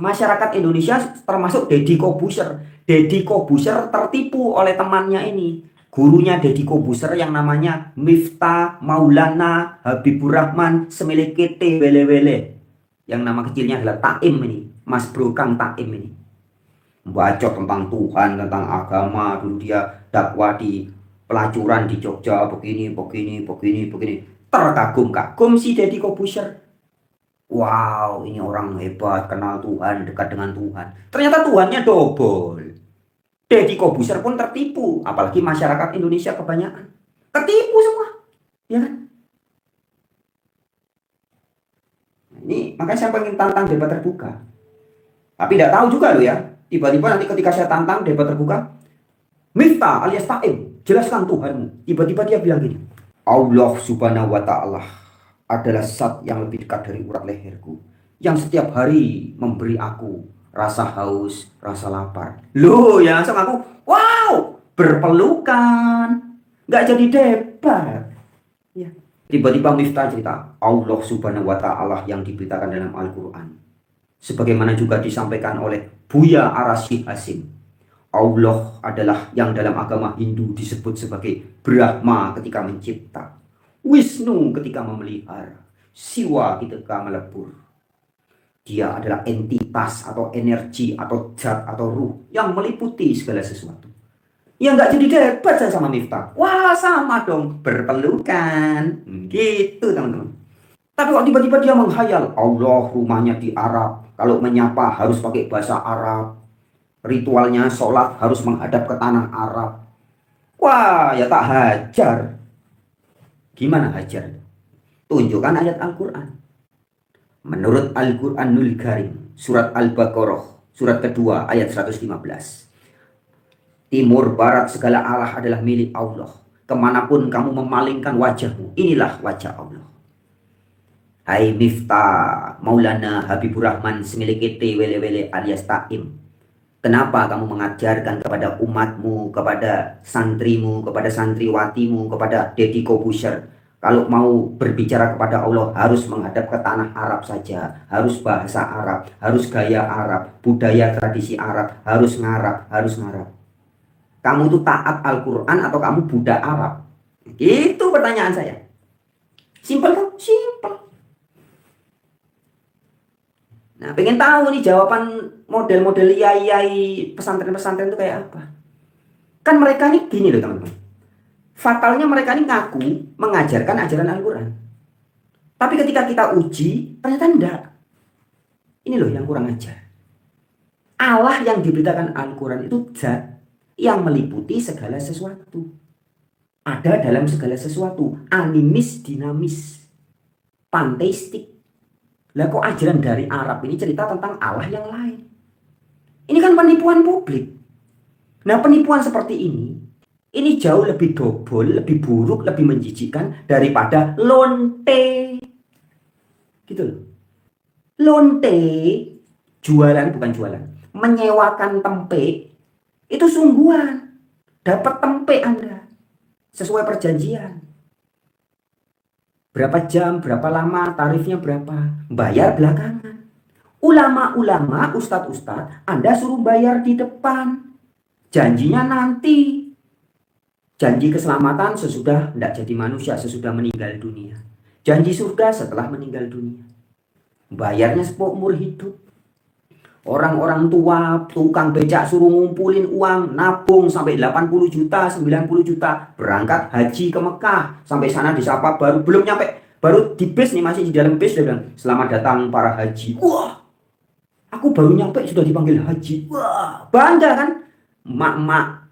masyarakat Indonesia termasuk Deddy Kobuser. Deddy Kobuser tertipu oleh temannya ini. Gurunya Deddy Kobuser yang namanya Miftah Maulana Habibur Rahman Semilekete Wele-Wele. Yang nama kecilnya adalah Taim ini. Mas Bro Kang Taim ini. Bacot tentang Tuhan, tentang agama. Dulu dia dakwah di pelacuran di Jogja. Begini. Terkagum-kagum si Deddy Kobuser. Wow, ini orang hebat, kenal Tuhan, dekat dengan Tuhan. Ternyata Tuhannya double. Deddy Kobuser pun tertipu. Apalagi masyarakat Indonesia kebanyakan. Ketipu semua. Ya kan? Ini makanya saya pengen tantang debat terbuka. Tapi tidak tahu juga loh ya. Tiba-tiba nanti ketika saya tantang debat terbuka, Miftah alias Taim, jelaskan Tuhanmu. Tiba-tiba dia bilang gini, Allah subhanahu wa ta'ala adalah zat yang lebih dekat dari urat leherku, yang setiap hari memberi aku rasa haus, rasa lapar. Loh ya, langsung aku, wow, berpelukan. Nggak jadi debat. Ya. Tiba-tiba Miftah cerita, Allah subhanahu wa ta'ala yang diberitakan dalam Al-Quran. Sebagaimana juga disampaikan oleh Buya Arashi Hasim. Allah adalah yang dalam agama Hindu disebut sebagai Brahma ketika mencipta, Wisnu ketika memelihara, Siwa ketika melebur. Dia adalah entitas atau energi atau zat atau ruh yang meliputi segala sesuatu. Ya nggak jadi debat saya sama Miftah. Wah sama dong, berpelukan. Gitu teman-teman. Tapi kok tiba-tiba dia menghayal, Allah rumahnya di Arab. Kalau menyapa harus pakai bahasa Arab. Ritualnya sholat harus menghadap ke tanah Arab. Wah ya tak hajar. Gimana hajar? Tunjukkan ayat Al-Quran. Menurut Al-Quranul Karim, surat Al-Baqarah, surat kedua ayat 115. Timur barat segala arah adalah milik Allah. Kemanapun kamu memalingkan wajahmu, inilah wajah Allah. Hai Miftah Maulana Habibur Rahman Semilekete Wele-Wele alias Taim. Kenapa kamu mengajarkan kepada umatmu, kepada santrimu, kepada santriwatimu, kepada Deddy Kobuser, kalau mau berbicara kepada Allah harus menghadap ke tanah Arab saja, harus bahasa Arab, harus gaya Arab, budaya tradisi Arab, harus ngarab. Kamu tuh taat Al-Quran atau kamu budak Arab? Itu pertanyaan saya. Simpel kan? Simpel. Nah, pengen tahu nih jawaban model-model yai-yai pesantren-pesantren itu kayak apa? Kan mereka nih gini loh teman-teman. Fatalnya mereka ini ngaku mengajarkan ajaran Al-Quran. Tapi ketika kita uji, ternyata enggak. Ini loh yang kurang ajar. Allah yang diberitakan Al-Quran itu zat yang meliputi segala sesuatu. Ada dalam segala sesuatu. Animis, dinamis, panteistik. Lah kok ajaran dari Arab ini cerita tentang Allah yang lain? Ini kan penipuan publik. Nah penipuan seperti ini jauh lebih dobol, lebih buruk, lebih menjijikkan daripada lonte. Gitu loh. Lonte, jualan bukan jualan, menyewakan tempe, itu sungguhan. Dapat tempe Anda, sesuai perjanjian. Berapa jam, berapa lama, tarifnya berapa, bayar belakangan. Ulama-ulama, ustadz-ustadz, Anda suruh bayar di depan. Janjinya nanti. Janji keselamatan sesudah tidak jadi manusia, sesudah meninggal dunia. Janji surga setelah meninggal dunia. Bayarnya seumur hidup. Orang-orang tua, tukang becak suruh ngumpulin uang, nabung sampai 80 juta, 90 juta. Berangkat haji ke Mekah. Sampai sana disapa baru, belum nyampe. Baru di bis nih, masih di dalam bis, dia bilang, selamat datang para haji. Wah, aku baru nyampe sudah dipanggil haji. Wah, bangga kan? Mak-mak,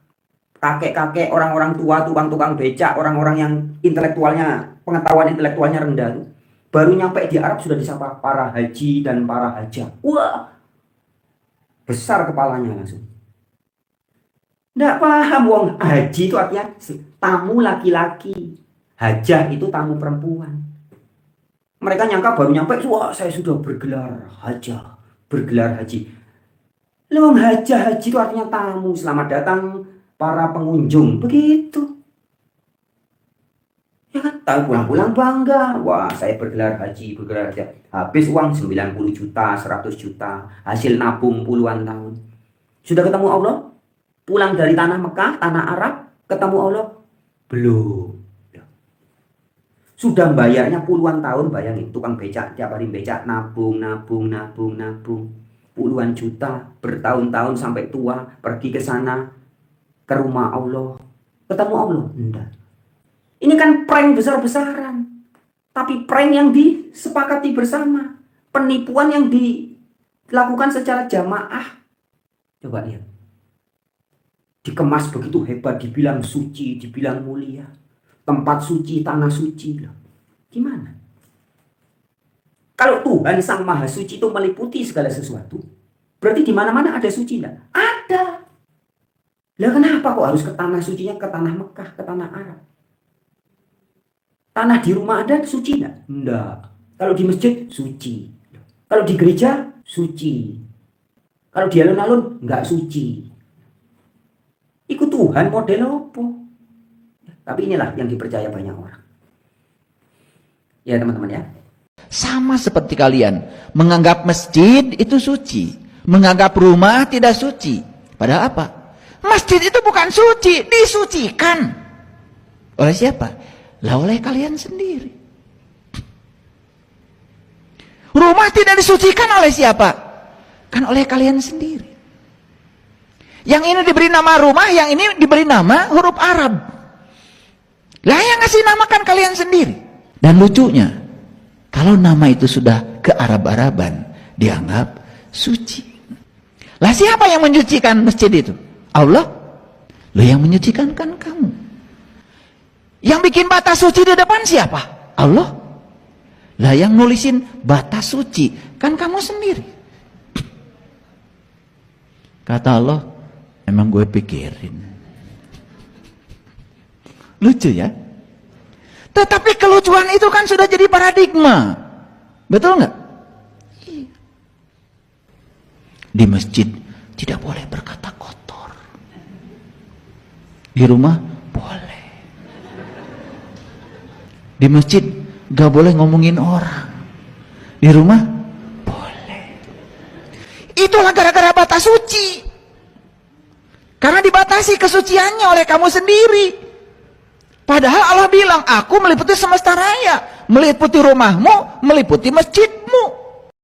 kakek-kakek, orang-orang tua, tukang-tukang becak, orang-orang yang intelektualnya, pengetahuan intelektualnya rendah. Baru nyampe di Arab sudah disapa para haji dan para hajah. Wah, besar kepalanya langsung. Nggak paham, wong haji itu artinya tamu laki-laki. Hajah itu tamu perempuan. Mereka nyangka baru nyampe, wah saya sudah bergelar hajah, bergelar haji. Lewang hajah, haji itu artinya tamu, selamat datang para pengunjung, begitu. Ya kan, tahu pulang-pulang bangga, wah saya bergelar haji, bergelar hajah. Habis uang 90 juta, 100 juta, hasil nabung puluhan tahun. Sudah ketemu Allah? Pulang dari tanah Mekah, tanah Arab, ketemu Allah? Belum. Sudah bayarnya puluhan tahun, bayangin tukang becak tiap hari becak nabung puluhan juta bertahun-tahun sampai tua, pergi ke sana ke rumah Allah, ketemu Allah enggak. Ini kan prank besar-besaran, tapi prank yang disepakati bersama, penipuan yang dilakukan secara jamaah. Coba lihat, dikemas begitu hebat, dibilang suci, dibilang mulia. Tempat suci, tanah suci. Gimana? Kalau Tuhan Sang Maha Suci itu meliputi segala sesuatu, berarti di mana-mana ada suci enggak? Ada. Lah kenapa kok harus ke tanah sucinya, ke tanah Mekah, ke tanah Arab? Tanah di rumah Anda suci enggak? Enggak. Kalau di masjid suci. Kalau di gereja suci. Kalau di alun-alun enggak suci. Ikut Tuhan model apa? Tapi inilah yang dipercaya banyak orang. Ya teman-teman ya. Sama seperti kalian menganggap masjid itu suci, menganggap rumah tidak suci. Padahal apa? Masjid itu bukan suci, disucikan. Oleh siapa? Lah oleh kalian sendiri. Rumah tidak disucikan oleh siapa? Kan oleh kalian sendiri. Yang ini diberi nama rumah, yang ini diberi nama huruf Arab. Lah yang ngasih namakan kalian sendiri. Dan lucunya, kalau nama itu sudah ke Arab-Araban, dianggap suci. Lah siapa yang menyucikan masjid itu? Allah. Lo yang menyucikan kan kamu. Yang bikin batas suci di depan siapa? Allah. Lah yang nulisin batas suci kan kamu sendiri. Kata Allah, emang gue pikirin. Lucu ya. Tetapi kelucuan itu kan sudah jadi paradigma. Betul nggak? Di masjid tidak boleh berkata kotor. Di rumah boleh. Di masjid gak boleh ngomongin orang. Di rumah boleh. Itulah gara-gara batas suci. Karena dibatasi kesuciannya oleh kamu sendiri. Padahal Allah bilang, aku meliputi semesta raya, meliputi rumahmu, meliputi masjidmu.